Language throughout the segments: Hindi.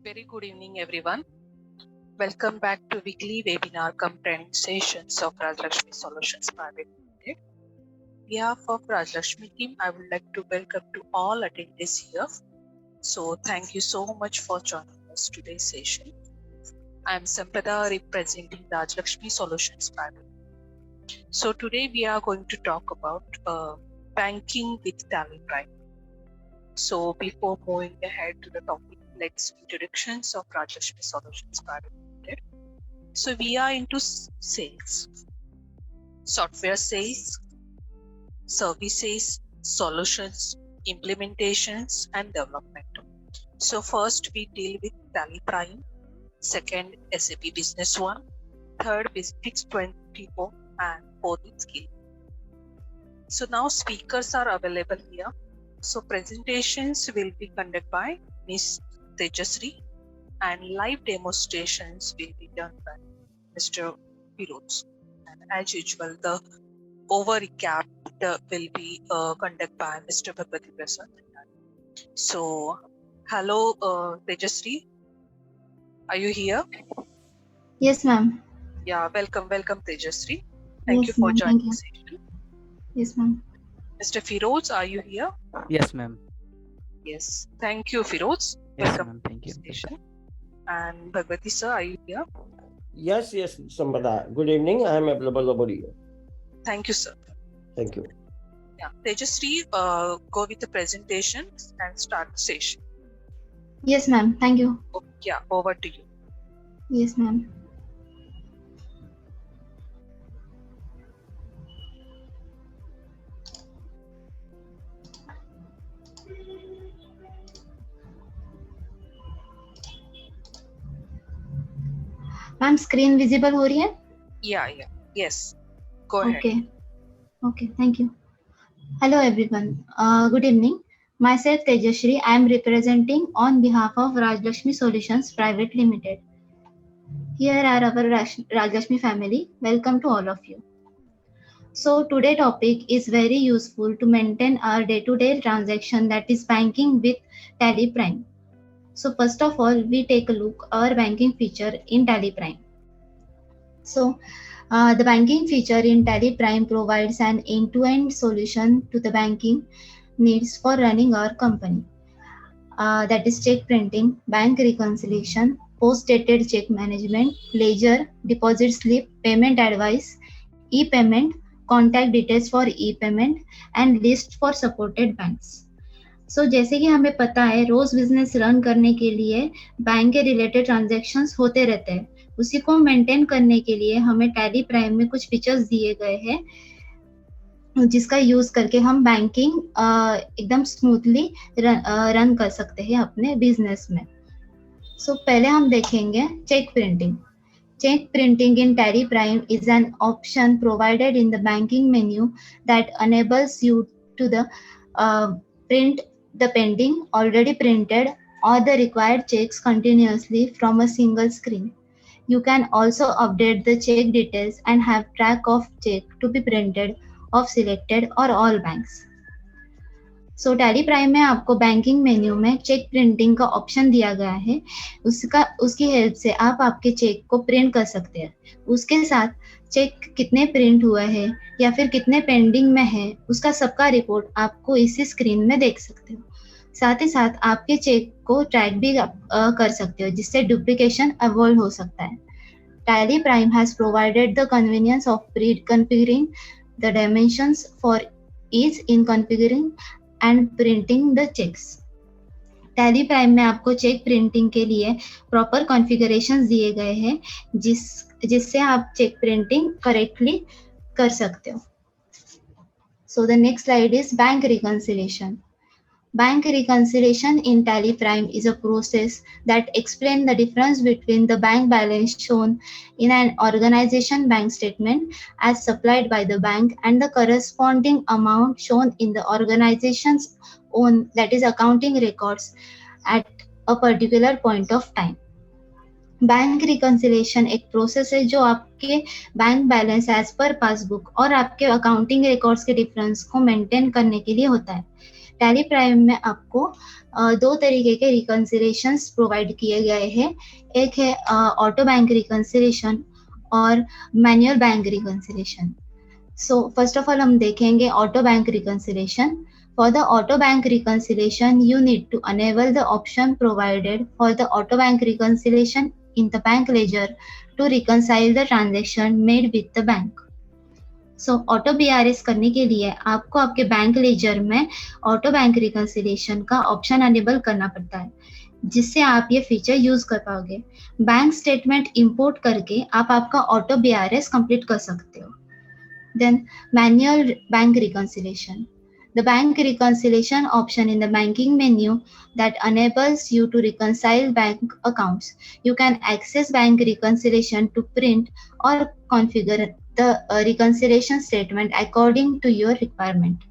Very good evening, everyone. Welcome back to weekly webinar cum training sessions of Rajlakshmi Solutions Private Limited. On behalf of Rajlakshmi team, I would like to welcome to all attendees here. So thank you so much for joining us today's session. I am Sampada representing Rajlakshmi Solutions Private Limited. So today we are going to talk about banking with Tally Prime. So before moving ahead to the topic, let's introductions of Rajlakshmi Solutions Private Limited. So we are into sales, software sales, services, solutions, implementations, and development. So first we deal with Tally Prime, second SAP Business One, third Fix 24, and fourth is Skill. So now speakers are available here. So presentations will be conducted by Ms. Tejasri and live demonstrations will be done by Mr. Firoz. And as usual, the over recap will be conducted by Mr. Bhagwati Prasad. So, hello Tejasri, are you here? Yes, ma'am. Yeah, welcome Tejasri. Thank Yes, you for ma'am. joining Thank the you. session. Yes, ma'am. Mr. Firoz, are you here? Yes, ma'am. Yes, thank you, Firoz. Yes, Welcome ma'am. Thank to you. the session. And Bhagwati sir, are you here? Yes, Sampada. Good evening. I am available over here. Thank you, sir. Thank you. Yeah, Tejasri, go with the presentation and start the session. Yes, ma'am. Thank you. Yeah, over to you. Yes, ma'am. Ma'am screen visible हो रही है? Yeah. Yes. Go ahead. Okay. Thank you. Hello, everyone. Good evening. Myself Tejasri. I am representing on behalf of Rajlakshmi Solutions Private Limited. Here are our Rajlakshmi family. Welcome to all of you. So today topic is very useful to maintain our day-to-day transaction, that is banking with Tally Prime. So first of all, we take a look our banking feature in Tally Prime. So the banking feature in Tally Prime provides an end-to-end solution to the banking needs for running our company. That is check printing, bank reconciliation, post-dated check management, ledger, deposit slip, payment advice, e-payment, contact details for e-payment and list for supported banks. So जैसे कि हमें पता है रोज बिजनेस रन करने के लिए बैंक के रिलेटेड ट्रांजैक्शंस होते रहते हैं, उसी को मेंटेन करने के लिए हमें टैली प्राइम में कुछ फीचर्स दिए गए हैं जिसका यूज करके हम बैंकिंग एकदम स्मूथली रन कर सकते हैं अपने बिजनेस में. सो पहले हम देखेंगे cheque printing. Check printing in Tally Prime is an option provided in the banking menu that enables you to print the pending, already printed, or the required checks continuously from a single screen. You can also update the check details and have track of check to be printed of selected or all banks. So tally Prime में आपको बैंकिंग मेन्यू में चेक प्रिंटिंग का ऑप्शन दिया गया है. उसकी हेल्प से आप आपके चेक को प्रिंट कर सकते हैं. उसके साथ चेक कितने प्रिंट हुए हैं या फिर कितने पेंडिंग में है, उसका सबका रिपोर्ट आपको इसी स्क्रीन में देख सकते हो. साथ ही साथ आपके चेक को ट्रैक भी कर सकते हो, जिससे डुप्लीकेशन अवॉइड हो सकता है. Tally Prime has provided the convenience of pre-configuring the dimensions for ease in configuring and printing the cheques. Tally Prime में आपको चेक प्रिंटिंग के लिए प्रॉपर कॉन्फ़िगरेशंस दिए गए हैं जिससे आप चेक प्रिंटिंग करेक्टली कर सकते हो. So the next slide is bank reconciliation. Bank reconciliation in Tally Prime is a process that explains the difference between the bank balance shown in an organization bank statement as supplied by the bank and the corresponding amount shown in the organization's own, that is accounting records at a particular point of time. Bank reconciliation एक प्रोसेस है जो आपके bank balance as per passbook और आपके अकाउंटिंग रिकॉर्ड्स के डिफरेंस को मेंटेन करने के लिए होता है. टैली प्राइम में आपको दो तरीके के रिकंसिलेशंस प्रोवाइड किए गए हैं. एक है ऑटो बैंक रिकंसिलेशन और manual bank reconciliation. So first of all हम देखेंगे auto bank reconciliation. For the auto bank reconciliation, you need to enable the option provided for the auto bank reconciliation in the bank ledger to reconcile the transaction made with the bank. So auto BRS करने के लिए आपको आपके बैंक लेजर में ऑटो बैंक रिकंसिलेशन का ऑप्शन अनेबल करना पड़ता है, जिससे आप ये फीचर यूज कर पाओगे. बैंक स्टेटमेंट इंपोर्ट करके आप आपका ऑटो BRS कंप्लीट कर सकते हो. Then manual bank reconciliation. The bank reconciliation option in the banking menu that enables you to reconcile bank accounts. You can access bank reconciliation to print or configure the reconciliation statement according to your requirement.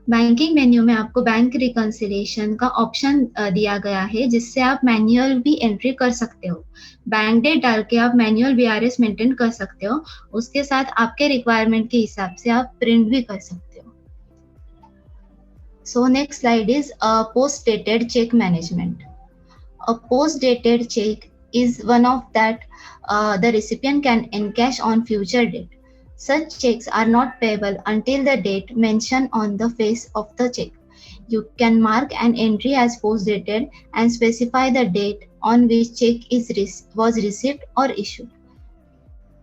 Banking menu में आपको बैंक रिकंसिलेशन का ऑप्शन दिया गया है, जिससे आप मैनुअल भी एंट्री कर सकते हो. बैंक डेट डाल के आप मैनुअल BRS मेंटेन कर सकते हो. उसके साथ आपके रिक्वायरमेंट के हिसाब से आप प्रिंट भी कर सकते हो. So next slide is post-dated check management. A post-dated check is one of that the recipient can encash on future date. Such checks are not payable until the date mentioned on the face of the check. You can mark an entry as post-dated and specify the date on which check was received or issued.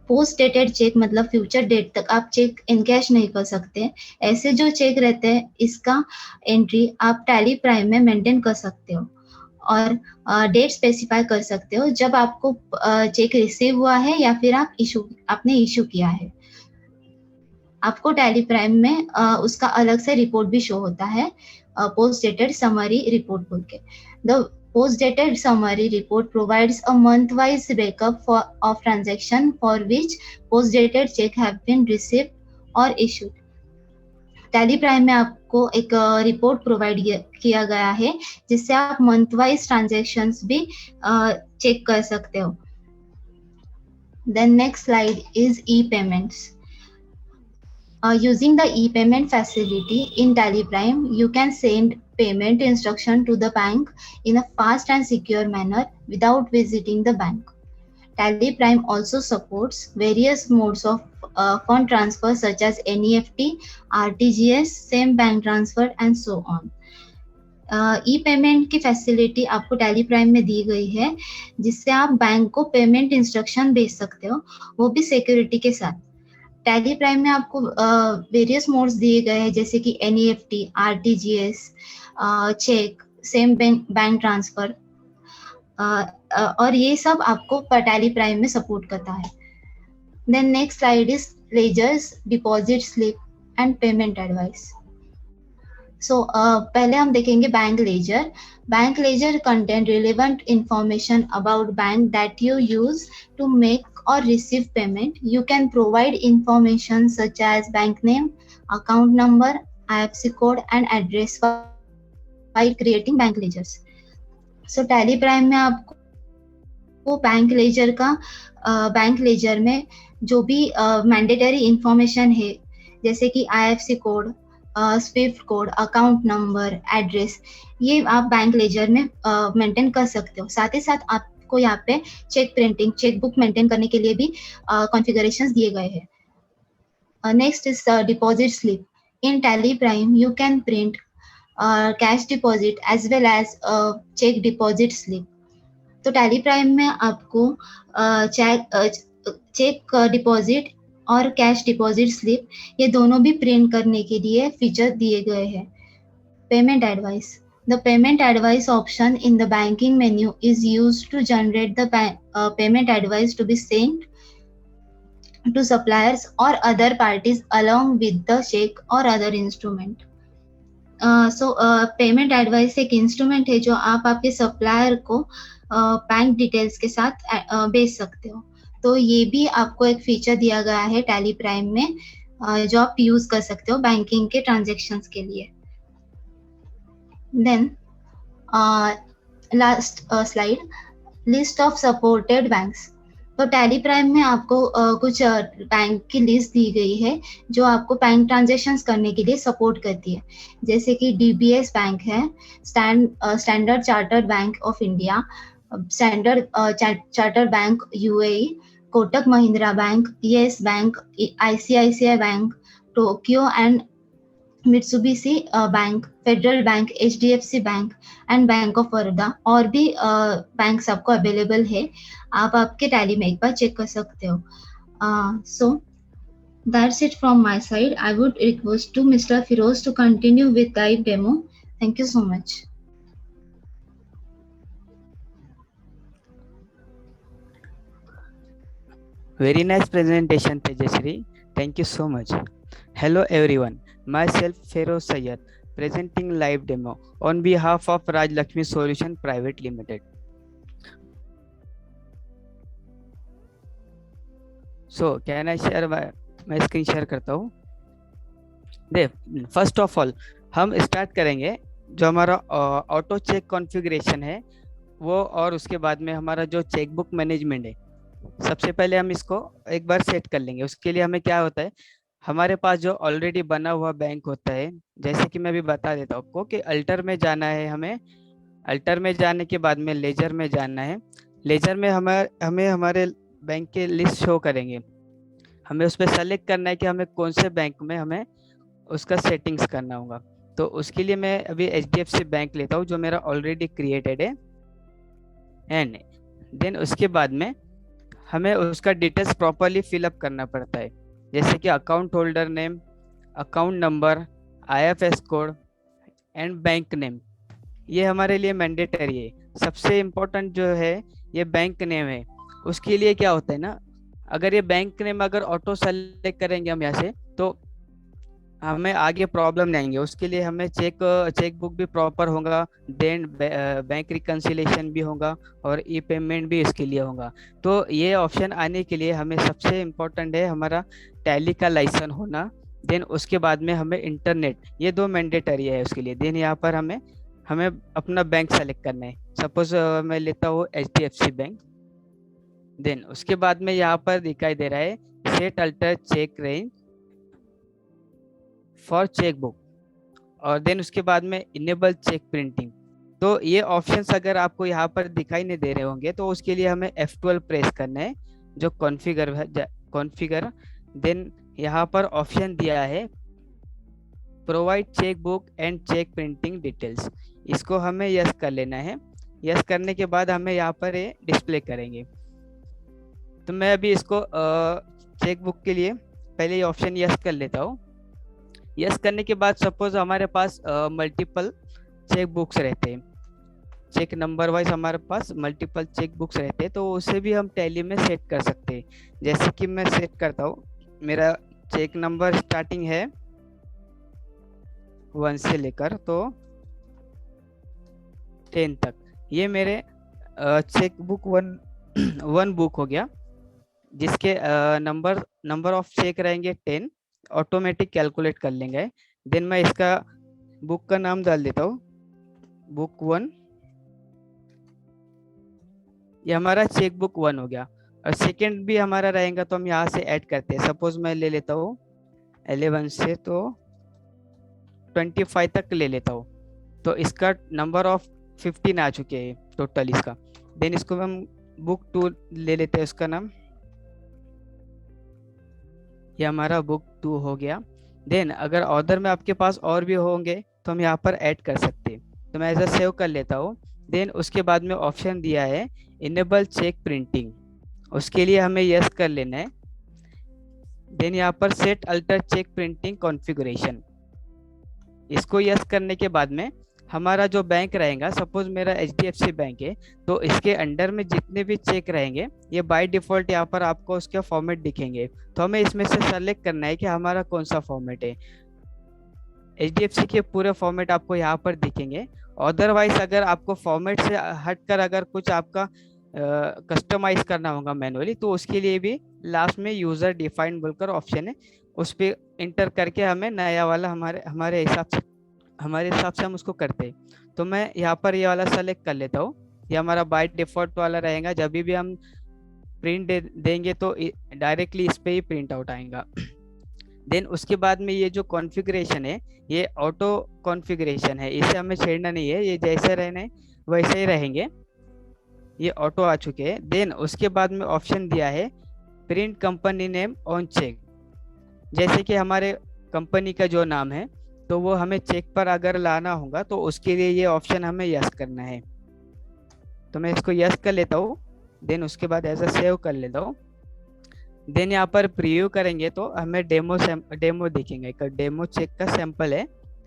Post dated cheque मतलब फ्यूचर डेट तक आप चेक इनकैश नहीं कर सकते. ऐसे जो चेक रहते हैं इसका एंट्री आप टैली प्राइम में मेंटेन कर सकते हो और डेट स्पेसिफाई कर सकते हो जब आपको चेक रिसीव हुआ है या फिर आपने इशू किया है. आपको टैली प्राइम में उसका अलग से रिपोर्ट भी शो होता है, पोस्ट डेटेड समरी रिपोर्ट बोल के. The post-dated summary report provides a month-wise breakup of transaction for which post-dated check have been received or issued. Tally Prime में आपको एक रिपोर्ट प्रोवाइड किया गया है, जिससे आप मंथ-वाइज ट्रांजैक्शंस भी चेक कर सकते हो. Then next slide is e-payments. Using the e-payment facility in Tally Prime, you can send payment instruction to the bank in a fast and secure manner without visiting the bank. Tally Prime also supports various modes of fund transfer such as NEFT, RTGS, same bank transfer and so on. E-payment की फैसिलिटी आपको टैली प्राइम में दी गई है, जिससे आप बैंक को पेमेंट इंस्ट्रक्शन भेज सकते हो, वो भी सिक्योरिटी के साथ. टैली प्राइम में आपको वेरियस मोड्स दिए गए हैं, जैसे कि NEFT, RTGS, cheque, same bank transfer, और ये सब आपको टैली प्राइम में सपोर्ट करता है. Then next slide is ledgers, deposit slip and payment advice. So पहले हम देखेंगे bank ledger. Bank ledger contain relevant information about bank that you use to make or receive payment. You can provide information such as bank name, account number, IFSC code and address while creating bank ledgers. So Tally Prime में आपको बैंक लेजर का बैंक लेजर में जो भी मैंडेटरी इंफॉर्मेशन है, जैसे कि IFSC code, Swift code, account number, address, ये आप बैंक लेजर में मेंटेन कर सकते हो. साथ ही साथ आप को यहाँ पे cheque printing, cheque book maintain करने के लिए भी कॉन्फ़िगरेशंस दिए गए हैं. Next is deposit slip. In Tally Prime you can print cash deposit as well as cheque deposit slip. तो टैली प्राइम में आपको चेक डिपॉजिट और कैश डिपॉजिट स्लिप ये दोनों भी प्रिंट करने के लिए फीचर दिए गए हैं. Payment advice. The payment advice option in the banking menu is used to generate the payment advice to be sent to suppliers or other parties along with the check or other instrument. Payment advice एक इंस्ट्रूमेंट है जो आप आपके सप्लायर को बैंक डिटेल्स के साथ भेज सकते हो. तो ये भी आपको एक फीचर दिया गया है टैली प्राइम में, जो आप यूज कर सकते हो बैंकिंग के ट्रांजेक्शन्स के लिए. Then last slide, list of supported banks. तो टैली प्राइम में आपको कुछ बैंक की लिस्ट दी गई है जो आपको बैंक ट्रांजेक्शन्स करने के लिए सपोर्ट करती है, जैसे कि डीबीएस बैंक है, standard chartered bank of India, standard chartered bank UAE, Kotak Mahindra bank, yes bank, ICICI bank, Tokyo and Mitsubishi bank, federal bank, HDFC bank and bank of Baroda. और भी बैंक्स आपको अवेलेबल है, आप आपके टैली में एक बार चेक कर सकते हो। So that's it from my side. I would request to mister Firoz to continue with live demo. Thank you so much. Very nice presentation, Tejasri. Thank you so much. Hello everyone. Myself Feroz Sayed, presenting live demo on behalf of Raj Lakshmi Solution Private Limited. So can I share मैं स्क्रीन शेयर करता हूँ। देख, फर्स्ट ऑफ ऑल हम स्टार्ट करेंगे जो हमारा ऑटो चेक कॉन्फ़िगरेशन है वो, और उसके बाद में हमारा जो चेकबुक मैनेजमेंट है, सबसे पहले हम इसको एक बार सेट कर लेंगे। उसके लिए हमें क्या होता है, हमारे पास जो ऑलरेडी बना हुआ बैंक होता है, जैसे कि मैं अभी बता देता हूँ आपको कि अल्टर में जाना है हमें। अल्टर में जाने के बाद में लेजर में जाना है। लेजर में हमें हमारे बैंक के लिस्ट शो करेंगे। हमें उस पर सेलेक्ट करना है कि हमें कौन से बैंक में हमें उसका सेटिंग्स करना होगा। तो उसके लिए मैं अभी एचडीएफसी बैंक लेता हूँ जो मेरा ऑलरेडी क्रिएटेड है। एंड देन उसके बाद में हमें उसका डिटेल्स प्रॉपरली फिलअप करना पड़ता है, जैसे कि account holder name, account number, IFS code and bank name. ये हमारे लिए मैंडेटरी है। सबसे इम्पोर्टेंट जो है ये बैंक नेम है। उसके लिए क्या होता है ना, अगर ये बैंक नेम अगर ऑटो सेलेक्ट करेंगे हम यहाँ से तो हमें आगे प्रॉब्लम नहीं आएंगे। उसके लिए हमें चेकबुक भी प्रॉपर होगा, देन बैंक रिकन्सिलेशन भी होगा और ई पेमेंट भी इसके लिए होगा। तो ये ऑप्शन आने के लिए हमें सबसे इम्पोर्टेंट है हमारा टैली का लाइसेंस होना। देन उसके बाद में हमें इंटरनेट, ये दो मैंडेटरी है उसके लिए। देन यहाँ पर हमें अपना बैंक सेलेक्ट करना है। सपोज मैं लेता हूँ एचडीएफसी बैंक। देन उसके बाद में यहाँ पर दिखाई दे रहा है set alter cheque range for chequebook, और देन उसके बाद में इनेबल चेक प्रिंटिंग। तो ये ऑप्शंस अगर आपको यहाँ पर दिखाई नहीं दे रहे होंगे तो उसके लिए हमें F12 प्रेस करना है, जो कॉन्फ़िगर। देन यहाँ पर ऑप्शन दिया है provide chequebook and cheque printing details, इसको हमें यस कर लेना है। यस करने के बाद हमें यहाँ पर ये डिस्प्ले करेंगे। तो मैं अभी इसको चेकबुक के लिए पहले ये ऑप्शन यस कर लेता हूँ। यस करने के बाद सपोज हमारे पास मल्टीपल चेक बुक्स रहते हैं, चेक नंबर वाइज हमारे पास मल्टीपल चेक बुक्स रहते हैं, तो उसे भी हम टैली में सेट कर सकते हैं। जैसे कि मैं सेट करता हूँ, मेरा चेक नंबर स्टार्टिंग है 1 से लेकर तो 10 तक। ये मेरे चेक बुक 1 बुक हो गया, जिसके नंबर ऑफ चेक रहेंगे 10, ऑटोमेटिक कैलकुलेट कर लेंगे। देन मैं इसका बुक का नाम डाल देता हूँ बुक 1। ये हमारा चेक बुक 1 हो गया। और सेकंड भी हमारा रहेगा तो हम यहाँ से ऐड करते हैं। सपोज मैं ले लेता हूँ 11 से तो 25 तक ले लेता हूँ, तो इसका नंबर ऑफ 15 आ चुके हैं टोटल इसका। देन इसको हम बुक 2 ले लेते हैं, उसका नाम, ये हमारा बुक 2 हो गया। देन अगर ऑर्डर में आपके पास और भी होंगे तो हम यहाँ पर ऐड कर सकते हैं। तो मैं ऐसा सेव कर लेता हूँ। देन उसके बाद में ऑप्शन दिया है इनेबल चेक प्रिंटिंग, उसके लिए हमें यस कर लेना है। देन यहाँ पर set alter cheque printing configuration, इसको यस करने के बाद में हमारा जो बैंक रहेगा, सपोज मेरा एचडीएफसी बैंक है, तो इसके अंडर में जितने भी चेक रहेंगे ये बाय डिफॉल्ट यहाँ पर आपको उसके फॉर्मेट दिखेंगे। तो हमें इसमें से सेलेक्ट करना है कि हमारा कौन सा फॉर्मेट है। एचडीएफसी के पूरे फॉर्मेट आपको यहाँ पर दिखेंगे। अदरवाइज अगर आपको फॉर्मेट से हटकर अगर कुछ आपका कस्टमाइज करना होगा मैनुअली, तो उसके लिए भी लास्ट में यूजर डिफाइंड बोलकर ऑप्शन है, उस पर इंटर करके हमें नया वाला हमारे हिसाब से हम उसको करते हैं। तो मैं यहाँ पर ये वाला सेलेक्ट कर लेता हूँ। ये हमारा बाय डिफॉल्ट वाला रहेगा। जब भी हम प्रिंट देंगे तो डायरेक्टली इस पे ही प्रिंट आउट आएगा। देन उसके बाद में ये जो कॉन्फ़िगरेशन है ये ऑटो कॉन्फ़िगरेशन है, इसे हमें छेड़ना नहीं है, ये जैसे रहने वैसे ही रहेंगे। ये ऑटो आ चुके हैं। देन उसके बाद में ऑप्शन दिया है print company name on cheque. जैसे कि हमारे कंपनी का जो नाम है तो वो हमें चेक पर अगर लाना होगा तो उसके लिए ये ऑप्शन हमें यस करना है। तो मैं इसको यस कर लेता हूँ। देन उसके बाद ऐसा सेव कर लेता हूँ। देन यहाँ पर प्रीव्यू करेंगे तो हमें डेमो दिखेंगे। एक डेमो चेक का सैंपल है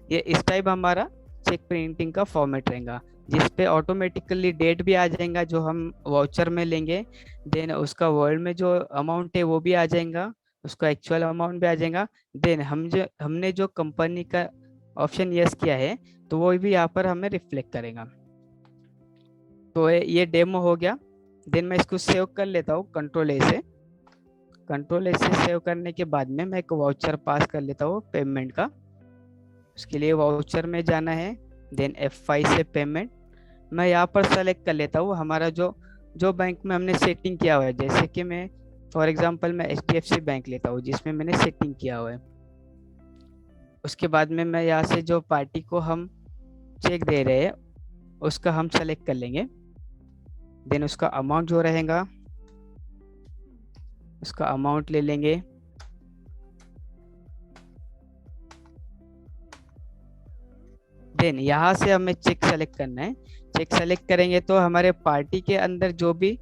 ये। इस टाइप हमारा चेक प्रिंटिंग का फॉर्मेट रहेगा, जिस पे ऑटोमेटिकली डेट भी आ जाएगा जो हम वाउचर में लेंगे। देन उसका वर्ल्ड में जो अमाउंट है वो भी आ जाएगा, उसका एक्चुअल अमाउंट भी आ जाएगा। देन हमने जो कंपनी का ऑप्शन यस किया है तो वो भी यहाँ पर हमें रिफ्लेक्ट करेगा। तो ये डेमो हो गया। देन मैं इसको सेव कर लेता हूँ कंट्रोल ए से। कंट्रोल ए से सेव करने के बाद में मैं एक वाउचर पास कर लेता हूँ पेमेंट का। उसके लिए वाउचर में जाना है। देन F5 से पेमेंट मैं यहाँ पर सेलेक्ट कर लेता हूँ हमारा जो बैंक में हमने सेटिंग किया हुआ है। जैसे कि मैं फॉर एग्जांपल मैं HDFC बैंक लेता हूँ जिसमें मैंने सेटिंग किया हुआ है। उसके बाद में मैं यहाँ से जो पार्टी को हम चेक दे रहे हैं उसका हम सेलेक्ट कर लेंगे। देन उसका अमाउंट जो रहेगा उसका अमाउंट ले लेंगे। देन यहाँ से हमें चेक सेलेक्ट करना है। चेक सेलेक्ट करेंगे तो हमारे पार्टी के अंदर जो भी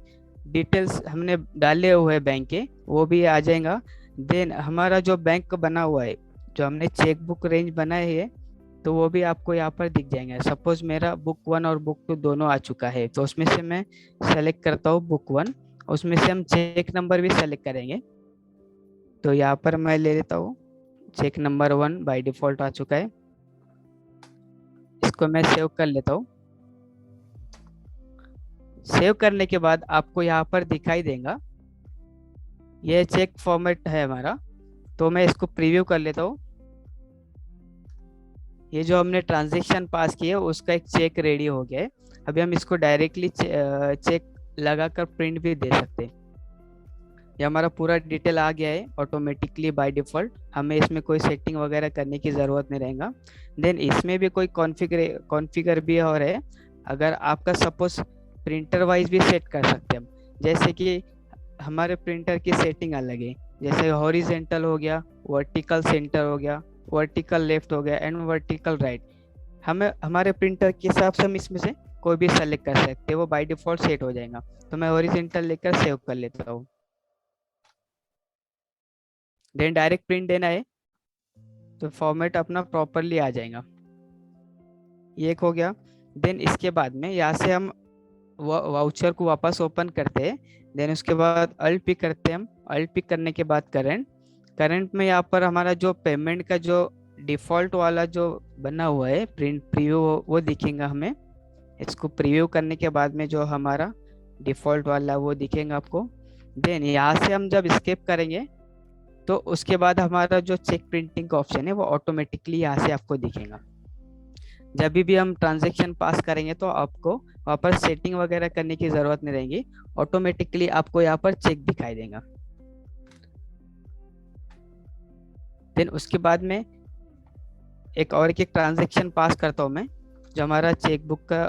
डिटेल्स हमने डाले हुए हैं बैंक के वो भी आ जाएगा। देन हमारा जो बैंक बना हुआ है, जो हमने चेक बुक रेंज बनाए है तो वो भी आपको यहाँ पर दिख जाएंगे। सपोज मेरा बुक 1 और बुक 2 दोनों आ चुका है तो उसमें से मैं सेलेक्ट करता हूँ बुक 1। उसमें से हम चेक नंबर भी सेलेक्ट करेंगे। तो यहाँ पर मैं ले लेता हूँ चेक नंबर 1 बाय डिफॉल्ट आ चुका है। इसको मैं सेव कर लेता हूँ। सेव करने के बाद आपको यहाँ पर दिखाई देगा ये चेक फॉर्मेट है हमारा। तो मैं इसको प्रीव्यू कर लेता हूँ। ये जो हमने ट्रांजैक्शन पास किया उसका एक चेक रेडी हो गया है। अभी हम इसको डायरेक्टली चेक लगाकर प्रिंट भी दे सकते हैं। ये हमारा पूरा डिटेल आ गया है ऑटोमेटिकली बाय डिफॉल्ट। हमें इसमें कोई सेटिंग वगैरह करने की ज़रूरत नहीं रहेगा। देन इसमें भी कोई कॉन्फ़िगर भी और है। अगर आपका सपोज प्रिंटर वाइज भी सेट कर सकते हैं हम। जैसे कि हमारे प्रिंटर की सेटिंग अलग है, जैसे हॉरिजेंटल हो गया, वर्टिकल सेंटर हो गया, वर्टिकल लेफ्ट हो गया एंड वर्टिकल राइट। हमें हमारे प्रिंटर के हिसाब से हम इसमें से कोई भी सेलेक्ट कर सकते हैं, वो बाय डिफॉल्ट सेट हो जाएगा। तो मैं हॉरिजेंटल लेकर सेव कर लेता हूँ। देन डायरेक्ट प्रिंट देना है तो फॉर्मेट अपना प्रॉपरली आ जाएगा। ये एक हो गया। देन इसके बाद में यहाँ से हम वाउचर को वापस ओपन करते हैं। देन उसके बाद अल्ट पिक करते हैं हम। अल्ट पिक करने के बाद करंट में यहाँ पर हमारा जो पेमेंट का जो डिफ़ॉल्ट वाला जो बना हुआ है प्रिंट प्रीव्यू वो दिखेगा हमें। इसको प्रीव्यू करने के बाद में जो हमारा डिफ़ॉल्ट वाला वो दिखेगा आपको। देन यहाँ से हम जब स्किप करेंगे तो उसके बाद हमारा जो चेक प्रिंटिंग का ऑप्शन है वो ऑटोमेटिकली यहाँ से आपको दिखेगा। जब भी हम ट्रांजैक्शन पास करेंगे तो आपको वहाँ पर सेटिंग वगैरह करने की ज़रूरत नहीं रहेगी, ऑटोमेटिकली आपको यहाँ पर चेक दिखाई देगा। देन उसके बाद में एक ट्रांजैक्शन पास करता हूँ मैं। जो हमारा चेकबुक का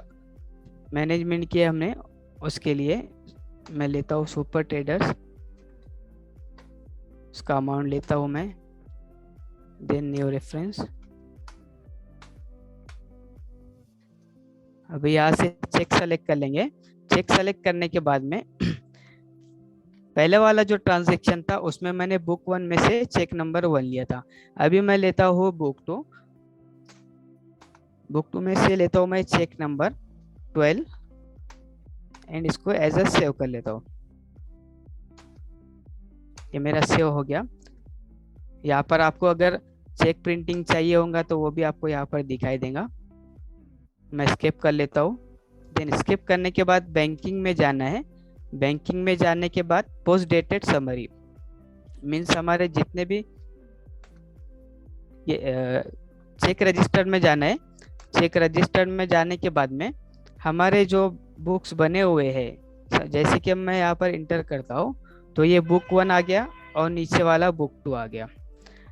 मैनेजमेंट किया हमने उसके लिए मैं लेता हूँ सुपर ट्रेडर्स। उसका अमाउंट लेता हूँ मैं। Then new reference. अभी यहाँ से चेक सेलेक्ट कर लेंगे। चेक सेलेक्ट करने के बाद में पहले वाला जो ट्रांजैक्शन था उसमें मैंने बुक 1 में से चेक नंबर 1 लिया था। अभी मैं लेता हूँ बुक 2 में से लेता हूँ मैं चेक नंबर 12 एंड इसको एज अ सेव कर लेता हूँ। ये मेरा सेव हो गया। यहाँ पर आपको अगर चेक प्रिंटिंग चाहिए होगा तो वो भी आपको यहाँ पर दिखाई देगा। मैं स्किप कर लेता हूँ। देन स्किप करने के बाद बैंकिंग में जाना है। बैंकिंग में जाने के बाद पोस्ट डेटेड समरी मीन्स हमारे जितने भी ये चेक रजिस्टर में जाना है। चेक रजिस्टर में जाने के बाद में हमारे जो बुक्स बने हुए हैं जैसे कि मैं यहाँ पर इंटर करता हूँ तो ये बुक 1 आ गया और नीचे वाला बुक 2 आ गया।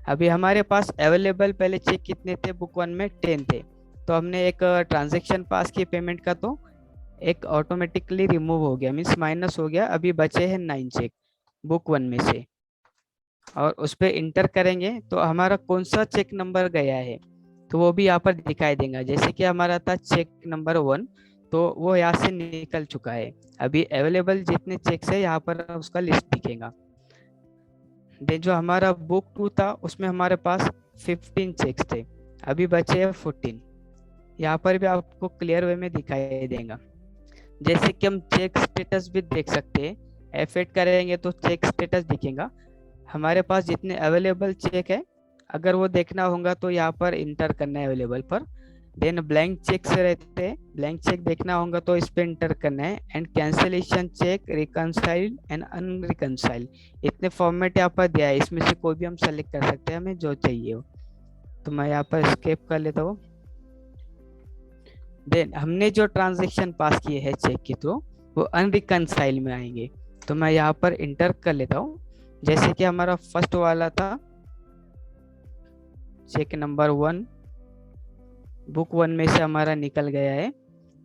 अभी हमारे पास अवेलेबल पहले चेक कितने थे, बुक 1 में 10 थे, तो हमने एक ट्रांजैक्शन पास की पेमेंट का, तो एक ऑटोमेटिकली रिमूव हो गया, मीन्स माइनस हो गया। अभी बचे हैं 9 चेक बुक 1 में से, और उस पर इंटर करेंगे तो हमारा कौन सा चेक नंबर गया है तो वो भी यहाँ पर दिखाई देगा। जैसे कि हमारा था चेक नंबर 1, तो वो यहाँ से निकल चुका है। अभी अवेलेबल जितने चेक्स है यहाँ पर उसका लिस्ट दिखेगा। देन जो हमारा बुक 2 था उसमें हमारे पास 15 चेक्स थे, अभी बचे हैं 14। यहाँ पर भी आपको क्लियर वे में दिखाई देगा। जैसे कि हम चेक स्टेटस भी देख सकते हैं, F8 करेंगे तो चेक स्टेटस दिखेगा। हमारे पास जितने अवेलेबल चेक है अगर वो देखना होगा तो यहाँ पर इंटर करना है अवेलेबल पर। देन ब्लैंक चेक से रहते हैं, ब्लैंक चेक देखना होगा तो इस पे इंटर करना है। And cancellation cheque, reconcile and unreconcile, इतने फॉर्मेट यहाँ पर दिया है, इसमें से कोई भी हम सेलेक्ट कर सकते हैं हमें जो चाहिए हो। तो मैं यहाँ पर स्केप कर लेता हूँ। देन हमने जो ट्रांजेक्शन पास किए हैं चेक के थ्रू वो अनरिकनसाइल में आएंगे, तो मैं यहाँ पर इंटर कर लेता हूँ। जैसे कि हमारा फर्स्ट वाला था चेक नंबर 1, बुक 1 में से हमारा निकल गया है,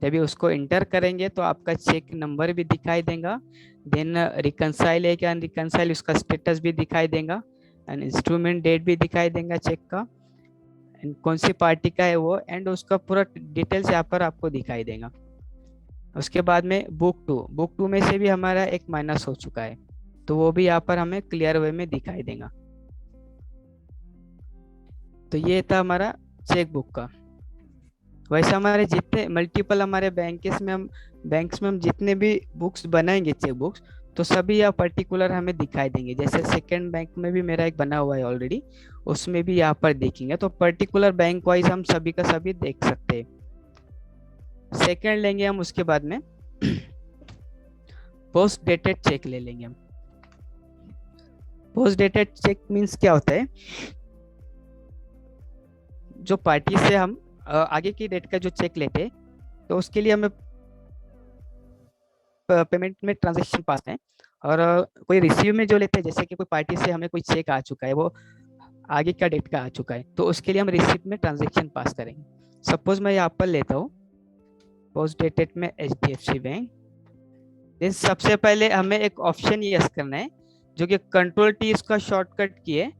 तभी उसको इंटर करेंगे तो आपका चेक नंबर भी दिखाई देगा। देन रिकनसाइल है क्या अनरिकनसाइल उसका स्टेटस भी दिखाई देगा, एंड इंस्ट्रूमेंट डेट भी दिखाई देगा चेक का, एंड कौन सी पार्टी का है वो, एंड उसका पूरा डिटेल्स यहाँ पर आपको दिखाई देगा। उसके बाद में बुक 2 में से भी हमारा एक माइनस हो चुका है, तो वो भी यहाँ पर हमें क्लियर वे में दिखाई देगा। तो ये था हमारा चेक बुक का। वैसे हमारे जितने मल्टीपल हमारे बैंक्स में हम जितने भी बुक्स बनाएंगे चेक बुक्स, तो सभी यहाँ पर्टिकुलर हमें दिखाई देंगे। जैसे सेकंड बैंक में भी मेरा एक बना हुआ है ऑलरेडी, उसमें भी यहाँ पर देखेंगे, तो पर्टिकुलर बैंक वाइज हम सभी का सभी देख सकते हैं। सेकंड लेंगे हम, उसके बाद में पोस्ट डेटेड चेक ले लेंगे हम। पोस्ट डेटेड चेक मीन्स क्या होता है, जो पार्टी से हम आगे की डेट का जो चेक लेते तो उसके लिए हमें पेमेंट में ट्रांजैक्शन पास है, और कोई रिसीव में जो लेते हैं, जैसे कि कोई पार्टी से हमें कोई चेक आ चुका है, वो आगे का डेट का आ चुका है, तो उसके लिए हम रिसीव में ट्रांजैक्शन पास करेंगे। सपोज मैं यहाँ पर लेता हूँ पोस्ट डेटेड में HDFC बैंक। सबसे पहले हमें एक ऑप्शन यस करना है जो कि कंट्रोल T इसका शॉर्टकट की है,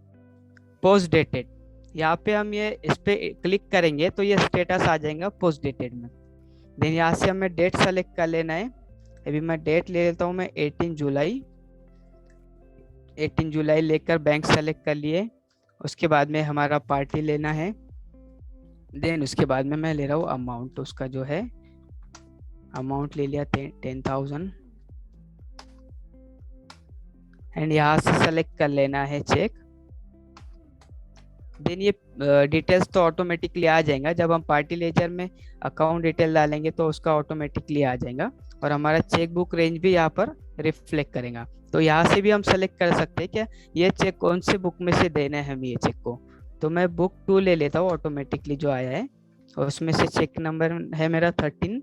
पोस्ट डेटेड। यहाँ पे हम ये इस पे क्लिक करेंगे तो ये स्टेटस आ जाएगा पोस्ट डेटेड में। देन यहाँ से हमें डेट सेलेक्ट कर लेना है। अभी मैं डेट ले लेता हूँ, मैं 18 जुलाई लेकर बैंक सेलेक्ट कर लिए। उसके बाद में हमारा पार्टी लेना है। देन उसके बाद में मैं ले रहा हूँ अमाउंट, उसका जो है अमाउंट ले लिया 10,000, एंड यहाँ से सेलेक्ट कर लेना है चेक। देन ये डिटेल्स तो ऑटोमेटिकली आ जाएगा, जब हम पार्टी लेजर में अकाउंट डिटेल डालेंगे तो उसका ऑटोमेटिकली आ जाएगा, और हमारा चेक बुक रेंज भी यहाँ पर रिफ्लेक्ट करेगा। तो यहाँ से भी हम सेलेक्ट कर सकते हैं क्या ये चेक कौन से बुक में से देना है हमें ये चेक को। तो मैं बुक 2 ले लेता हूँ ऑटोमेटिकली जो आया है, और उसमें से चेक नंबर है मेरा 13।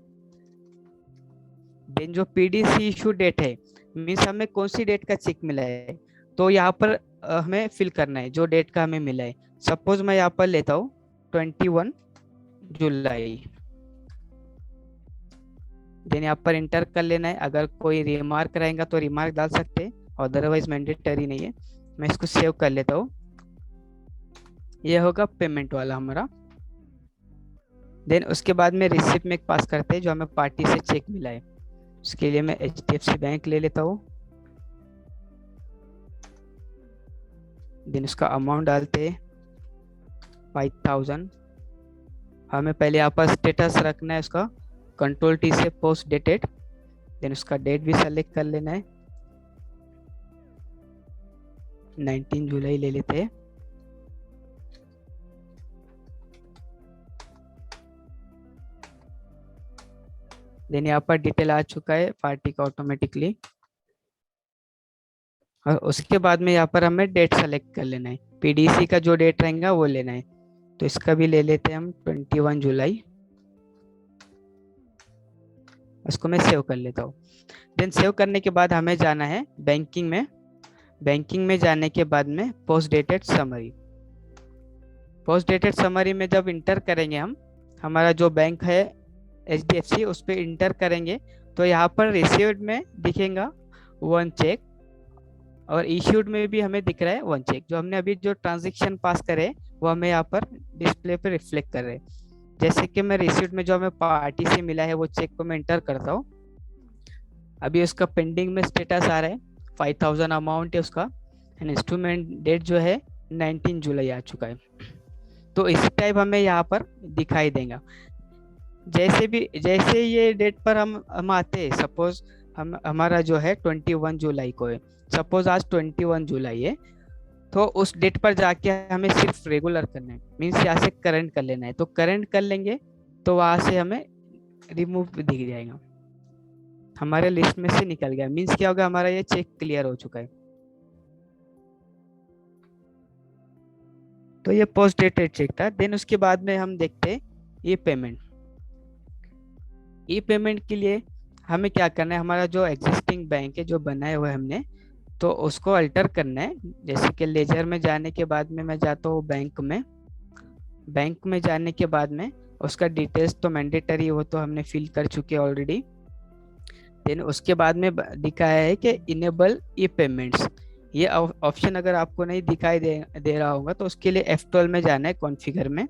देन जो PDC इशू डेट है, मीन्स हमें कौन सी डेट का चेक मिला है, तो यहाँ पर हमें फिल करना है जो डेट का हमें मिला है। सपोज मैं यहाँ पर लेता हूँ 21 जुलाई। देन यहाँ पर इंटर कर लेना है। अगर कोई रिमार्क रहेगा तो रिमार्क डाल सकते हैं, अदरवाइज मैंडेटरी नहीं है। मैं इसको सेव कर लेता हूँ। ये होगा पेमेंट वाला हमारा। देन उसके बाद में रिसिप्ट में पास करते हैं जो हमें पार्टी से चेक मिला है। उसके लिए मैं HDFC बैंक ले लेता हूँ। देन उसका अमाउंट डालते हैं 5,000। हमें पहले यहाँ पर स्टेटस रखना है उसका, कंट्रोल T से पोस्ट डेटेड। देन उसका डेट भी सेलेक्ट कर लेना है, 19 जुलाई ले लेते हैं। देन यहाँ पर डिटेल आ चुका है पार्टी का ऑटोमेटिकली, और उसके बाद में यहाँ पर हमें डेट सेलेक्ट कर लेना है। PDC का जो डेट रहेगा वो लेना है, तो इसका भी ले लेते हैं हम 21 जुलाई। उसको मैं सेव कर लेता हूँ। देन सेव करने के बाद हमें जाना है बैंकिंग में। बैंकिंग में जाने के बाद में post dated summary, post dated summary में जब इंटर करेंगे हम हमारा जो बैंक है HDFC उस पर इंटर करेंगे तो यहाँ पर रिसीव्ड में दिखेगा 1 चेक और इश्यूड में भी हमें दिख रहा है 1 चेक। जो हमने अभी जो ट्रांजेक्शन पास करे वो हमें यहाँ पर डिस्प्ले पे रिफ्लेक्ट कर रहे हैं। जैसे कि मैं रिसीव्ड में जो हमें पार्टी से मिला है वो चेक को मैं इंटर करता हूँ। अभी उसका पेंडिंग में स्टेटस आ रहा है 5000 अमाउंट है उसका एंड इंस्ट्रूमेंट डेट जो है 19 जुलाई आ चुका है। तो इसी टाइप हमें यहाँ पर दिखाई देगा। जैसे ये डेट पर हम आते हैं, सपोज हमारा जो है 21 जुलाई को है, सपोज आज 21 जुलाई है, तो उस डेट पर जाके हमें सिर्फ रेगुलर करना है, मीन्स यहाँ से करंट कर लेना है। तो करंट कर लेंगे तो वहां से हमें रिमूव दिख जाएगा, हमारे लिस्ट में से निकल गया, मीन्स क्या होगा, हमारा ये चेक क्लियर हो चुका है। तो ये पोस्ट डेटेड चेक था। देन उसके बाद में हम देखते हैं ई पेमेंट। ई पेमेंट के लिए हमें क्या करना है, हमारा जो एग्जिस्टिंग बैंक है जो बनाए हुए हमने, तो उसको अल्टर करना है। जैसे कि लेजर में जाने के बाद में मैं जाता हूँ बैंक में। बैंक में जाने के बाद में उसका डिटेल्स तो मैंडेटरी वो तो हमने फिल कर चुके ऑलरेडी। देन उसके बाद में दिखाया है कि इनेबल ई पेमेंट्स, ये ऑप्शन अगर आपको नहीं दिखाई दे रहा होगा तो उसके लिए F12 में जाना है कॉन्फ़िगर में।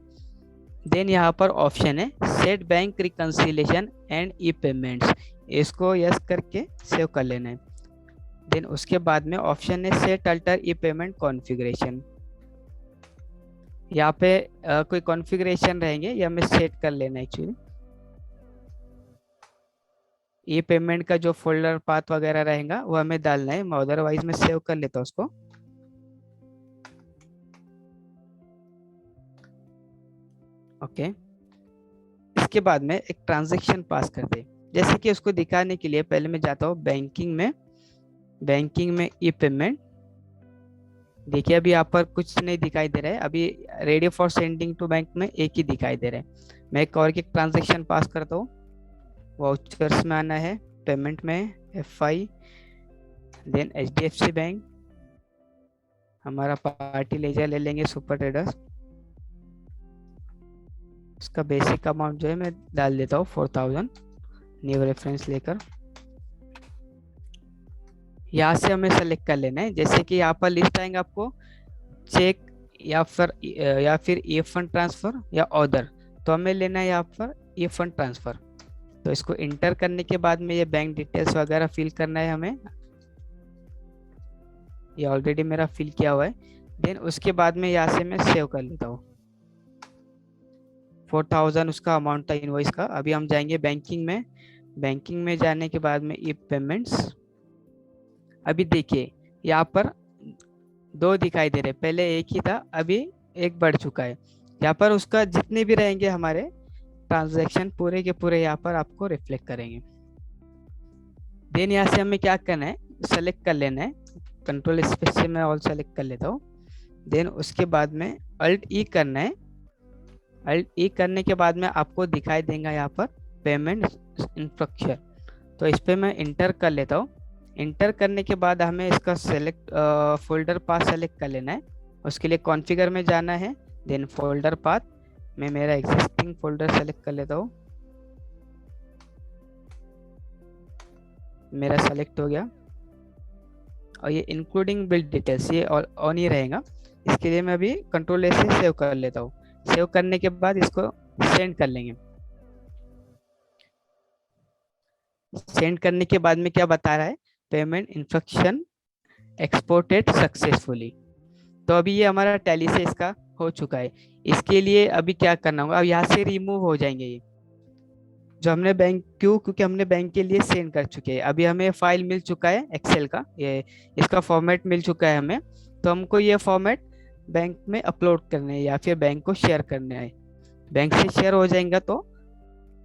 देन यहाँ पर ऑप्शन है set bank reconciliation and E payments, इसको यस करके सेव कर लेना है। देन उसके बाद में ऑप्शन है सेट अल्टर ई पेमेंट कॉन्फ़िगरेशन, यहाँ पे कोई कॉन्फ़िगरेशन रहेंगे या हमें सेट कर लेना है एक्चुअली। ई पेमेंट का जो फोल्डर पाथ वगैरह रहेगा वो हमें डालना है, अदरवाइज मैं सेव कर लेता हूँ उसको। ओके, इसके बाद में एक ट्रांजैक्शन पास करते हैं। जैसे कि उसको दिखाने के लिए पहले मैं जाता हूँ बैंकिंग में। बैंकिंग में ई पेमेंट, देखिए अभी यहाँ पर कुछ नहीं दिखाई दे रहा है, अभी ready for sending to bank में एक ही दिखाई दे रहा है। मैं एक और एक ट्रांजैक्शन पास करता हूँ। वाउचर्स में आना है, पेमेंट में FI, देन HDFC बैंक, हमारा पार्टी लेजर ले लेंगे सुपर ट्रेडर्स, उसका बेसिक अमाउंट जो है मैं डाल देता हूँ 4000 न्यू रेफरेंस लेकर। यहाँ से हमें सेलेक्ट कर लेना है। जैसे कि यहाँ पर लिस्ट आएंगे आपको चेक या फिर ई फंड ट्रांसफर या ऑर्डर, तो हमें लेना है यहाँ पर ई फंड ट्रांसफर। तो इसको इंटर करने के बाद में ये बैंक डिटेल्स वगैरह फिल करना है हमें, ये ऑलरेडी मेरा फिल किया हुआ है। देन उसके बाद में यहाँ से मैं सेव कर लेता हूँ। 4000 उसका अमाउंट था इनवॉइस का। अभी हम जाएंगे बैंकिंग में। बैंकिंग में जाने के बाद में ई पेमेंट्स, अभी देखिए यहाँ पर 2 दिखाई दे रहे, पहले एक ही था, अभी एक बढ़ चुका है। यहाँ पर उसका जितने भी रहेंगे हमारे ट्रांजैक्शन पूरे के पूरे यहाँ पर आपको रिफ्लेक्ट करेंगे। देन यहाँ से हमें क्या करना है, सेलेक्ट कर लेना है, कंट्रोल स्पेस से मैं ऑल सेलेक्ट कर लेता हूँ। देन उसके बाद में अल्ट ई करना है। अल्ट ई करने के बाद में आपको दिखाई देगा यहाँ पर पेमेंट इंस्ट्रक्शन, तो इस पर मैं इंटर कर लेता हूँ। इंटर करने के बाद हमें इसका सेलेक्ट फोल्डर पाथ सेलेक्ट कर लेना है। उसके लिए कॉन्फ़िगर में जाना है, देन फोल्डर पाथ में मेरा एग्जिस्टिंग फोल्डर सेलेक्ट कर लेता हूँ। मेरा सेलेक्ट हो गया और ये इंक्लूडिंग बिल डिटेल्स ये ऑन ही रहेगा। इसके लिए मैं अभी कंट्रोल ए से सेव कर लेता हूँ। सेव करने के बाद इसको सेंड कर लेंगे। सेंड करने के बाद में क्या बता रहा है, पेमेंट इंस्ट्रक्शन एक्सपोर्टेड सक्सेसफुली। तो अभी ये हमारा टैली से इसका हो चुका है। इसके लिए अभी क्या करना होगा, अब यहाँ से रिमूव हो जाएंगे ये जो हमने बैंक, क्योंकि हमने बैंक के लिए सेंड कर चुके हैं। अभी हमें फाइल मिल चुका है एक्सेल का, ये इसका फॉर्मेट मिल चुका है हमें, तो हमको ये फॉर्मेट बैंक में अपलोड करने है या फिर बैंक को शेयर करने है। बैंक से शेयर हो जाएगा तो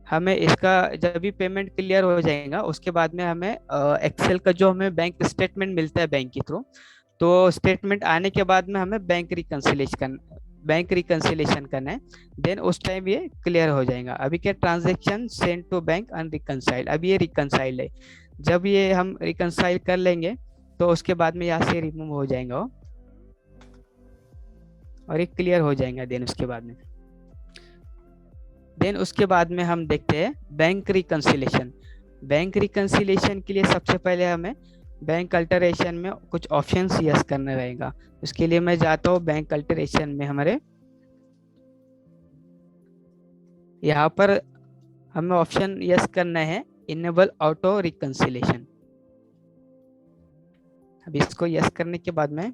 हमें इसका जब भी पेमेंट क्लियर हो जाएगा उसके बाद में हमें एक्सेल का जो हमें बैंक स्टेटमेंट मिलता है बैंक के थ्रू, तो स्टेटमेंट आने के बाद में हमें बैंक बैंक रिकंसिलेशन करना है, देन उस टाइम ये क्लियर हो जाएगा। अभी क्या ट्रांजेक्शन सेंड टू बैंक अनरिकंसाइल्ड, अभी ये रिकंसाइल्ड है। जब ये हम रिकंसाइल कर लेंगे तो उसके बाद में यहाँ से रिमूव हो जाएगा वो, और ये क्लियर हो जाएगा। देन उसके बाद में हम देखते हैं बैंक रिकंसिलेशन। बैंक रिकंसिलेशन के लिए सबसे पहले हमें बैंक अल्टरेशन में कुछ ऑप्शंस यस करना रहेगा। उसके लिए मैं जाता हूँ बैंक अल्टरेशन में, हमारे यहाँ पर हमें ऑप्शन यस करना है इनेबल ऑटो रिकंसिलेशन। अब इसको यस करने के बाद में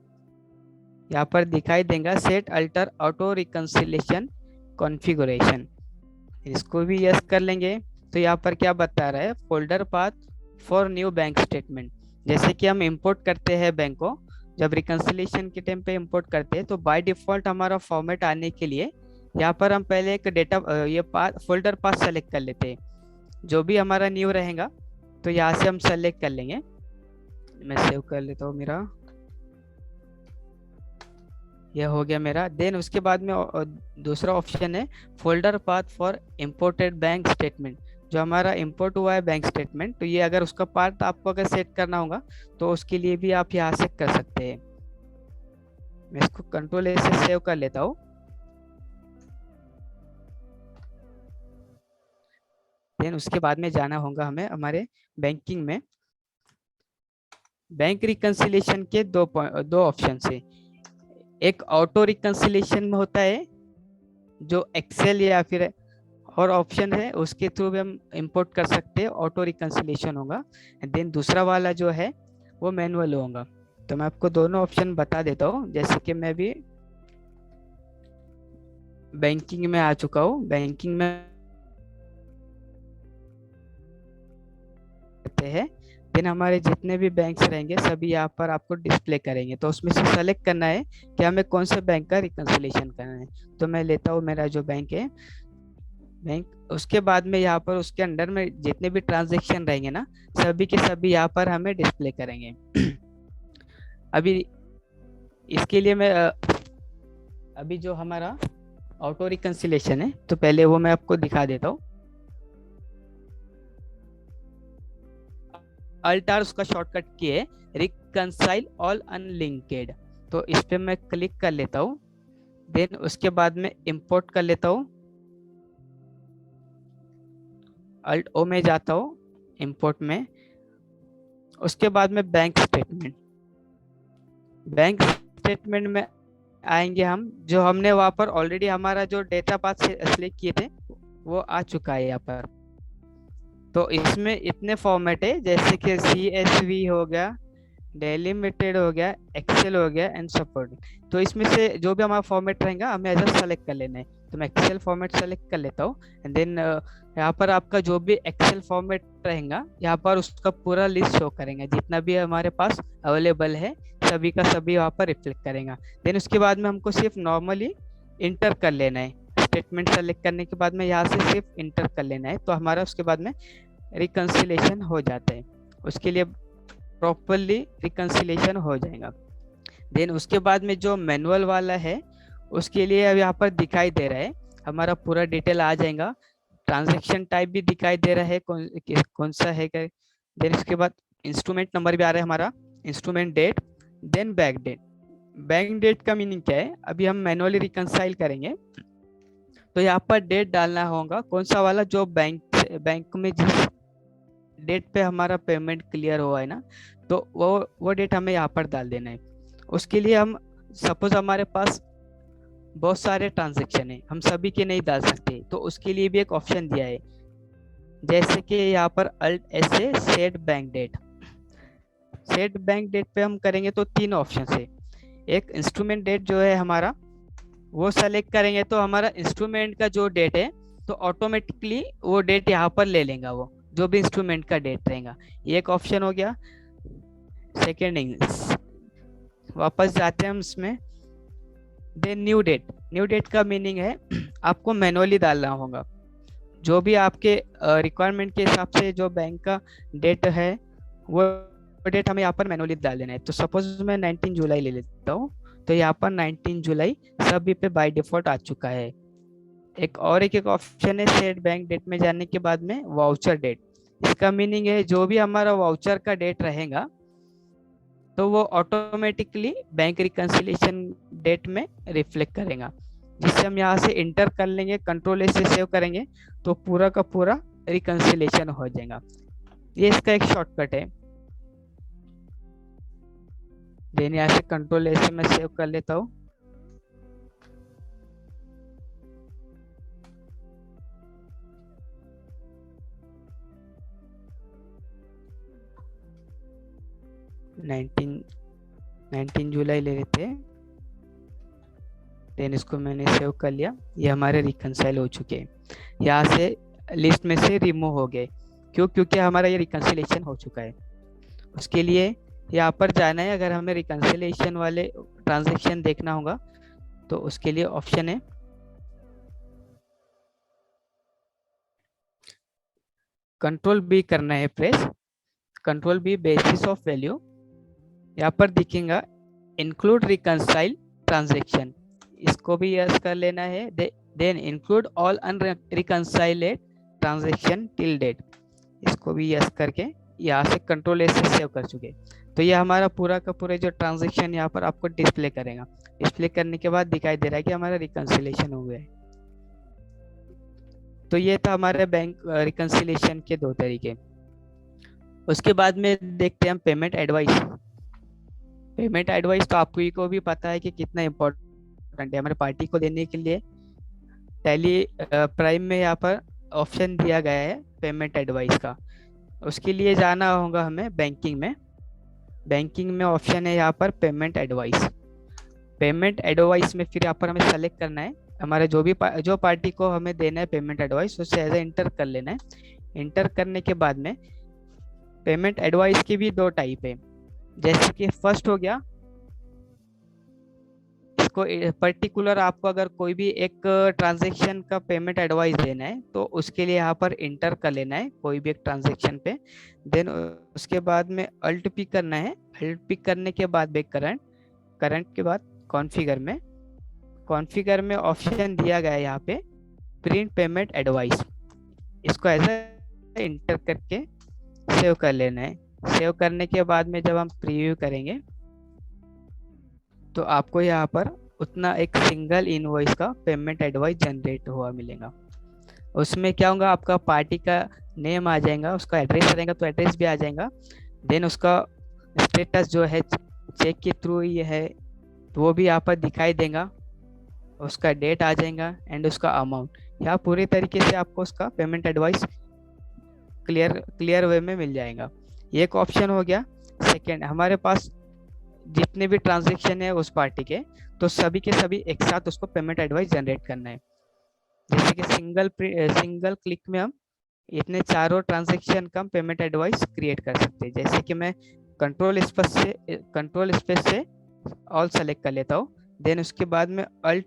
यहाँ पर दिखाई देगा set alter auto reconciliation configuration, इसको भी यस कर लेंगे। तो यहाँ पर क्या बता रहा है, folder path for new bank statement. जैसे कि हम इंपोर्ट करते हैं बैंक को, जब रिकंसिलेशन के टाइम पे इंपोर्ट करते हैं तो बाय डिफॉल्ट हमारा फॉर्मेट आने के लिए यहाँ पर हम पहले एक डेटा ये पाथ फोल्डर पाथ सेलेक्ट कर लेते हैं। जो भी हमारा न्यू रहेगा तो यहाँ से हम सेलेक्ट कर लेंगे। मैं सेव कर लेता हूँ, मेरा यह हो गया मेरा। देन उसके बाद में दूसरा ऑप्शन है folder path for imported bank statement. जो हमारा इंपोर्ट हुआ है बैंक स्टेटमेंट, तो ये अगर उसका पार्ट आपको अगर सेट करना होगा तो उसके लिए भी आप यहाँ से कर सकते हैं। मैं इसको कंट्रोल ए से सेव कर लेता हूँ। देन उसके बाद में जाना होगा हमें हमारे बैंकिंग में। बैंक रिकंसिलेशन के दो ऑप्शन है। एक ऑटो रिकंसिलेशन में होता है जो एक्सेल या फिर और ऑप्शन है, उसके थ्रू भी हम इंपोर्ट कर सकते हैं, ऑटो रिकंसिलेशन होगा। देन दूसरा वाला जो है वो मैनुअल होगा। तो मैं आपको दोनों ऑप्शन बता देता हूँ। जैसे कि मैं भी बैंकिंग में आ चुका हूँ। बैंकिंग में हैं, देन हमारे जितने भी बैंक्स रहेंगे सभी यहाँ पर आपको डिस्प्ले करेंगे। तो उसमें से सेलेक्ट करना है कि हमें कौन से बैंक का रिकंसिलेशन करना है। तो मैं लेता हूँ मेरा जो बैंक है बैंक। उसके बाद में यहाँ पर उसके अंडर में जितने भी ट्रांजेक्शन रहेंगे ना, सभी के सभी यहाँ पर हमें डिस्प्ले करेंगे। अभी इसके लिए मैं अभी जो हमारा ऑटो रिकंसिलेशन है तो पहले वो मैं आपको दिखा देता हूँ। अल्टार उसका शॉर्टकट की है रिकंसाइल ऑल अनलिंकेड। तो इस पे मैं क्लिक कर लेता हूँ। देन उसके बाद में इंपोर्ट कर लेता हूँ, अल्ट ओ में जाता हूँ इंपोर्ट में। उसके बाद में बैंक स्टेटमेंट में आएंगे हम। जो हमने वहाँ पर ऑलरेडी हमारा जो डेटा पाथ सेलेक्ट किए थे वो आ चुका है यहाँ पर। तो इसमें इतने फॉर्मेट है, जैसे कि CSV हो गया, डेलिमिटेड हो गया, एक्सेल हो गया एंड सपोर्ट। तो इसमें से जो भी हमारा फॉर्मेट रहेगा हमें ऐसा सेलेक्ट कर लेना है। तो मैं एक्सेल फॉर्मेट सेलेक्ट कर लेता हूँ। एंड देन यहाँ पर आपका जो भी एक्सेल फॉर्मेट रहेगा यहाँ पर उसका पूरा लिस्ट शो करेंगे, जितना भी हमारे पास अवेलेबल है सभी का सभी वहाँ पर रिफ्लेक्ट करेगा। देन उसके बाद में हमको सिर्फ नॉर्मली इंटर कर लेना है। स्टेटमेंट सेलेक्ट करने के बाद में यहाँ से सिर्फ इंटर कर लेना है, तो हमारा उसके बाद में रिकंसिलेशन हो जाता है। उसके लिए प्रॉपरली रिकंसिलेशन हो जाएगा। देन उसके बाद में जो मैनुअल वाला है उसके लिए अब यहाँ पर दिखाई दे रहा है हमारा पूरा डिटेल आ जाएगा। ट्रांजैक्शन टाइप भी दिखाई दे रहा है कौन सा है। देन इसके बाद इंस्ट्रूमेंट नंबर भी आ रहा है हमारा, instrument date, then bank date. Bank date का मीनिंग क्या है, अभी हम मैनुअली रिकंसाइल करेंगे तो यहाँ पर डेट डालना होगा कौन सा वाला, जो बैंक में जिस डेट पे हमारा पेमेंट क्लियर हुआ है ना, तो वो डेट हमें यहाँ पर डाल देना है। उसके लिए हम सपोज हमारे पास बहुत सारे ट्रांजैक्शन है, हम सभी के नहीं डाल सकते, तो उसके लिए भी एक ऑप्शन दिया है। जैसे कि यहाँ पर अल्ट ऐसे set bank date. Set bank date पे हम करेंगे तो 3 ऑप्शन है। एक इंस्ट्रूमेंट डेट जो है हमारा वो सेलेक्ट करेंगे तो हमारा इंस्ट्रूमेंट का जो डेट है तो ऑटोमेटिकली वो डेट यहाँ पर ले लेगा, वो जो भी इंस्ट्रूमेंट का डेट रहेगा। ये एक ऑप्शन हो गया। सेकेंड वापस जाते हैं हम इसमें। देन न्यू डेट का मीनिंग है आपको मैनुअली डालना होगा, जो भी आपके रिक्वायरमेंट के हिसाब से जो बैंक का डेट है वो डेट हमें यहाँ पर मैनुअली डाल देना है। तो सपोज मैं 19 जुलाई ले लेता हूँ, तो यहाँ पर 19 जुलाई सभी पे बाय डिफॉल्ट आ चुका है। एक ऑप्शन है सेट बैंक डेट में जाने के बाद में वाउचर डेट। इसका मीनिंग है जो भी हमारा वाउचर का डेट रहेगा तो वो ऑटोमेटिकली बैंक रिकंसिलिएशन डेट में रिफ्लेक्ट करेगा, जिससे हम यहाँ से इंटर कर लेंगे, कंट्रोल ए से सेव करेंगे तो पूरा का पूरा रिकंसिलिएशन हो जाएगा। ये इसका एक शॉर्टकट है। देन यहाँ से कंट्रोल ए से मैं सेव कर लेता हूँ। नाइनटीन जुलाई ले लेते हैं। देन इसको मैंने सेव कर लिया। ये हमारे रिकंसाइल हो चुके हैं, यहाँ से लिस्ट में से रिमूव हो गए। क्योंकि हमारा ये रिकंसिलेशन हो चुका है। उसके लिए यहाँ पर जाना है। अगर हमें रिकंसिलेशन वाले ट्रांजैक्शन देखना होगा तो उसके लिए ऑप्शन है कंट्रोल बी करना है press. Control B basis of value, यहाँ पर दिखेगा इंक्लूड रिकंसाइल ट्रांजैक्शन, इसको भी यस कर लेना है। Then include all unreconciled transaction till date, इसको भी यस करके यहाँ से कंट्रोल ए से सेव कर चुके। तो ये हमारा पूरा का पूरा जो ट्रांजैक्शन यहाँ पर आपको डिस्प्ले करेगा। डिस्प्ले करने के बाद दिखाई दे रहा है कि हमारा रिकंसिलेशन हो गया है। तो ये था हमारे बैंक रिकंसिलेशन के दो तरीके। उसके बाद में देखते हैं हम पेमेंट एडवाइस। पेमेंट एडवाइस तो आपको को भी पता है कि कितना इम्पोर्टेंट है हमारे पार्टी को देने के लिए। टैली प्राइम में यहाँ पर ऑप्शन दिया गया है पेमेंट एडवाइस का। उसके लिए जाना होगा हमें बैंकिंग में। बैंकिंग में ऑप्शन है यहाँ पर पेमेंट एडवाइस। पेमेंट एडवाइस में फिर यहाँ पर हमें सेलेक्ट करना है हमारे जो पार्टी को हमें देना है पेमेंट एडवाइस, उससे एज इंटर कर लेना है। इंटर करने के बाद में पेमेंट एडवाइस की भी दो टाइप है। जैसे कि फर्स्ट हो गया, इसको पर्टिकुलर आपको अगर कोई भी एक ट्रांजैक्शन का पेमेंट एडवाइस देना है तो उसके लिए यहाँ पर इंटर कर लेना है कोई भी एक ट्रांजैक्शन पे। देन उसके बाद में अल्ट पिक करना है। अल्ट पिक करने के बाद में करंट के बाद कॉन्फ़िगर में ऑप्शन दिया गया है यहाँ पे प्रिंट पेमेंट एडवाइस। इसको ऐसा इंटर करके सेव कर लेना है। सेव करने के बाद में जब हम प्रीव्यू करेंगे तो आपको यहाँ पर उतना एक सिंगल इनवॉइस का पेमेंट एडवाइस जनरेट हुआ मिलेगा। उसमें क्या होगा, आपका पार्टी का नेम आ जाएगा, उसका एड्रेस रहेगा तो एड्रेस भी आ जाएगा। देन उसका स्टेटस जो है चेक के थ्रू ये है तो वो भी यहाँ पर दिखाई देगा। उसका डेट आ जाएगा एंड उसका अमाउंट। यहाँ पूरे तरीके से आपको उसका पेमेंट एडवाइस क्लियर वे में मिल जाएगा। ये एक ऑप्शन हो गया। सेकेंड, हमारे पास जितने भी ट्रांजैक्शन है उस पार्टी के तो सभी के सभी एक साथ उसको पेमेंट एडवाइस जनरेट करना है। जैसे कि सिंगल क्लिक में हम इतने चारों ट्रांजैक्शन का पेमेंट एडवाइस क्रिएट कर सकते हैं। जैसे कि मैं कंट्रोल स्पेस से ऑल सेलेक्ट कर लेता हूँ। देन उसके बाद में अल्ट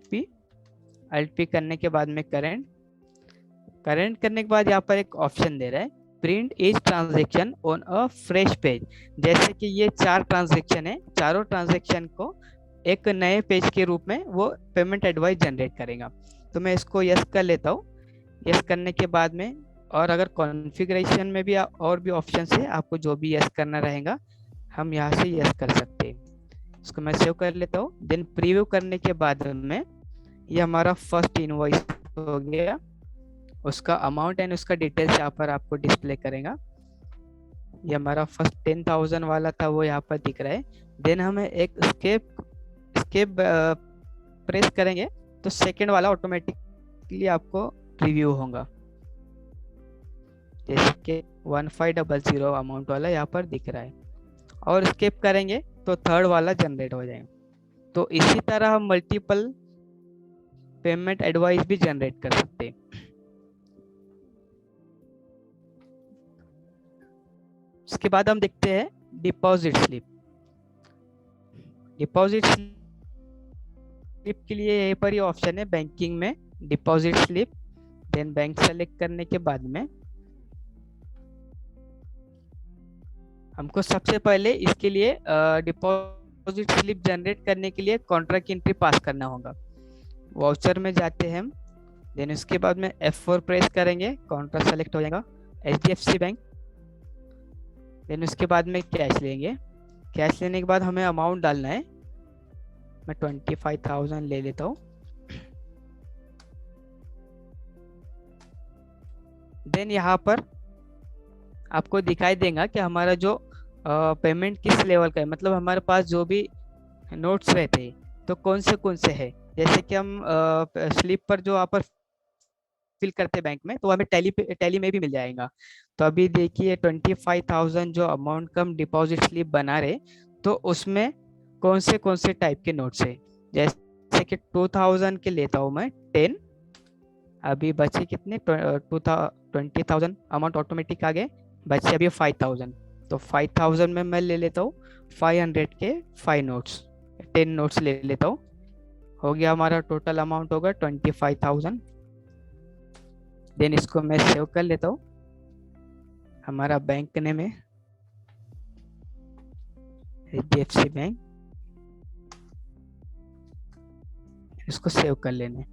पी करने के बाद में करंट करने के बाद यहाँ पर एक ऑप्शन दे रहा है print each transaction on a fresh page. जैसे कि ये 4 ट्रांजैक्शन है, चारों ट्रांजैक्शन को एक नए पेज के रूप में वो पेमेंट एडवाइस जनरेट करेगा। तो मैं इसको यस कर लेता हूँ। यस करने के बाद में और अगर कॉन्फ़िगरेशन में भी और भी ऑप्शन है, आपको जो भी यस करना रहेगा हम यहाँ से यस कर सकते हैं। इसको मैं सेव कर लेता हूँ। देन प्रीव्यू करने के बाद में ये हमारा फर्स्ट इनवॉइस हो गया। उसका अमाउंट एंड उसका डिटेल्स यहाँ पर आपको डिस्प्ले करेगा। ये हमारा फर्स्ट 10,000 वाला था वो यहाँ पर दिख रहा है। देन हमें एक स्केप प्रेस करेंगे तो सेकंड वाला ऑटोमेटिकली आपको रिव्यू होगा। जैसे कि 1500 अमाउंट वाला यहाँ पर दिख रहा है और स्केप करेंगे तो थर्ड वाला जनरेट हो जाएगा। तो इसी तरह हम मल्टीपल पेमेंट एडवाइस भी जनरेट कर सकते हैं। उसके बाद हम देखते हैं डिपॉजिट स्लिप। डिपॉजिट स्लिप के लिए यहीं पर ही ऑप्शन है बैंकिंग में deposit slip. Then bank select करने के बाद में हमको सबसे पहले इसके लिए डिपॉजिट स्लिप जनरेट करने के लिए कॉन्ट्रैक्ट एंट्री पास करना होगा। वाउचर में जाते हैं हम, देन उसके बाद में F4 प्रेस करेंगे, कॉन्ट्रैक्ट सेलेक्ट हो जाएगा HDFC बैंक। देन उसके बाद में कैश लेंगे, कैश लेने के बाद हमें अमाउंट डालना है, मैं 25,000 ले लेता हूँ। देन यहाँ पर आपको दिखाई देगा कि हमारा जो पेमेंट किस लेवल का है, मतलब हमारे पास जो भी नोट्स रहते हैं तो कौन से है। जैसे कि हम स्लिप पर जो आप फिल करते हैं बैंक में, तो हमें टैली में भी मिल जाएगा। तो अभी देखिए 25,000 जो अमाउंट का हम डिपॉजिट स्लिप बना रहे, तो उसमें कौन से टाइप के नोट्स है। जैसे कि 2000 के लेता हूँ मैं 10, अभी बचे कितने 20,000 अमाउंट ऑटोमेटिक आ गए, बचे अभी 5,000। तो 5,000 में मैं ले लेता हूँ 500 के 5 नोट्स, 10 नोट्स ले लेता हूँ। हो गया हमारा टोटल अमाउंट होगा 25,000। देन इसको मैं सेव कर लेता हूँ, हमारा बैंक नेम है HDFC बैंक, इसको सेव कर लेने।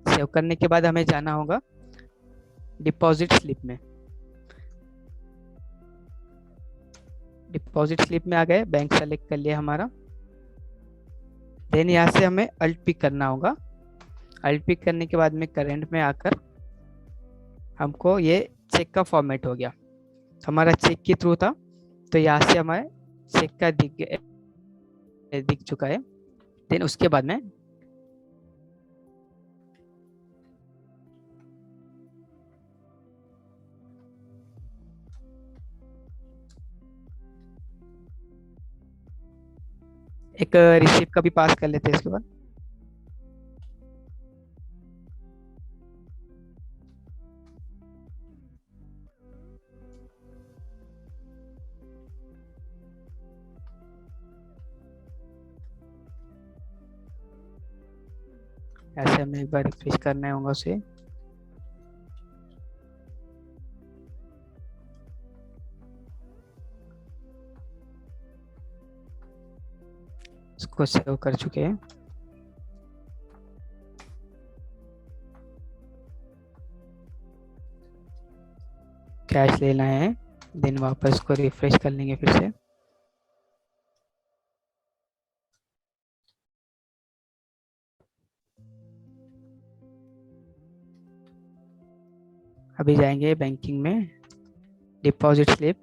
सेव करने के बाद हमें जाना होगा डिपॉजिट स्लिप में। डिपॉजिट स्लिप में आ गए, बैंक सेलेक्ट कर लिया हमारा। देन यहाँ से हमें अल्ट पिक करना होगा। अल्ट पिक करने के बाद में करंट में आकर हमको ये चेक का फॉर्मेट हो गया, हमारा चेक के थ्रू था, तो यहाँ से हमारे चेक का दिख चुका है। देन उसके बाद में एक रिसिप्ट का भी पास कर लेते हैं इसके बाद। ऐसे हमें एक बार रिफ्रेश करना होगा उसे। इसको सेव कर चुके हैं। कैश लेना है, देन वापस इसको रिफ्रेश कर लेंगे फिर से। अभी जाएंगे बैंकिंग में, डिपॉजिट स्लिप,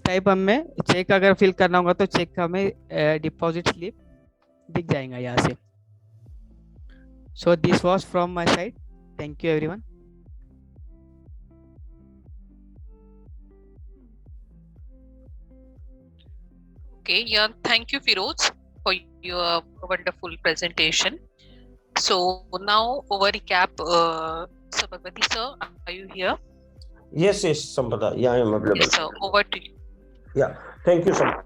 टाइप हमें चेक अगर फिल करना होगा तो चेक का हमें डिपॉजिट स्लिप दिख जाएगा यहाँ से। So this was from my side, thank you everyone. Okay, yeah, thank you, Firoz, for your wonderful presentation. So now over recap, Sir Bhagwati sir, are you here? Yes, Sampada. Yeah, I am available. Yes, sir. Over to you. Yeah, thank you so much.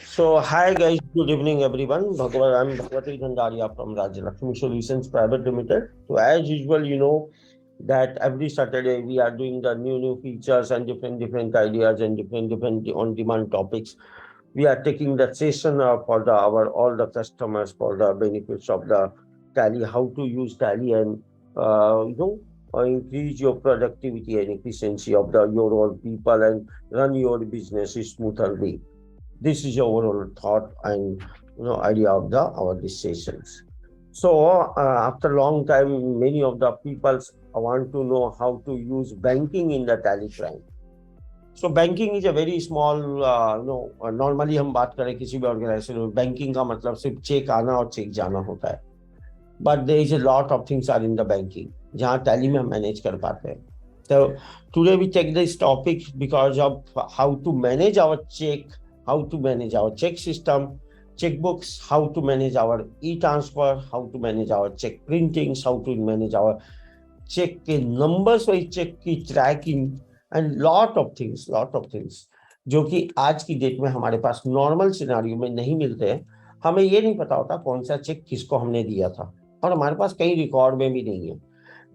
So, hi guys, good evening everyone. I'm Bhagwati Dhandaria from Rajlakshmi Solutions Private Limited. So, as usual, you know that every Saturday we are doing the new features and different ideas and different on-demand topics. We are taking the session for all the customers for the benefits of the Tally, how to use Tally and increase your productivity and efficiency of your own people and run your business smoothly. This is your overall thought and idea of our these sessions. So after a long time, many of the people want to know how to use banking in the Tally client. So banking is a very small, normally हम बात करें किसी भी ऑर्गेनाइजेशन में, बैंकिंग का मतलब सिर्फ चेक आना और चेक जाना होता है, but there is a lot of things are in the banking जहाँ टैली में हम मैनेज कर पाते हैं. So today we take this topic because of how to manage our check, how to manage our check system, checkbooks, how to manage our e-transfer, how to manage our check printings, how to manage our cheque के नंबर्स वाइज, चेक की tracking and lot of things जो कि आज की डेट में हमारे पास नॉर्मल सिनेरियो में नहीं मिलते हैं। हमें ये नहीं पता होता कौन सा चेक किसको हमने दिया था, और हमारे पास कई रिकॉर्ड में भी नहीं है।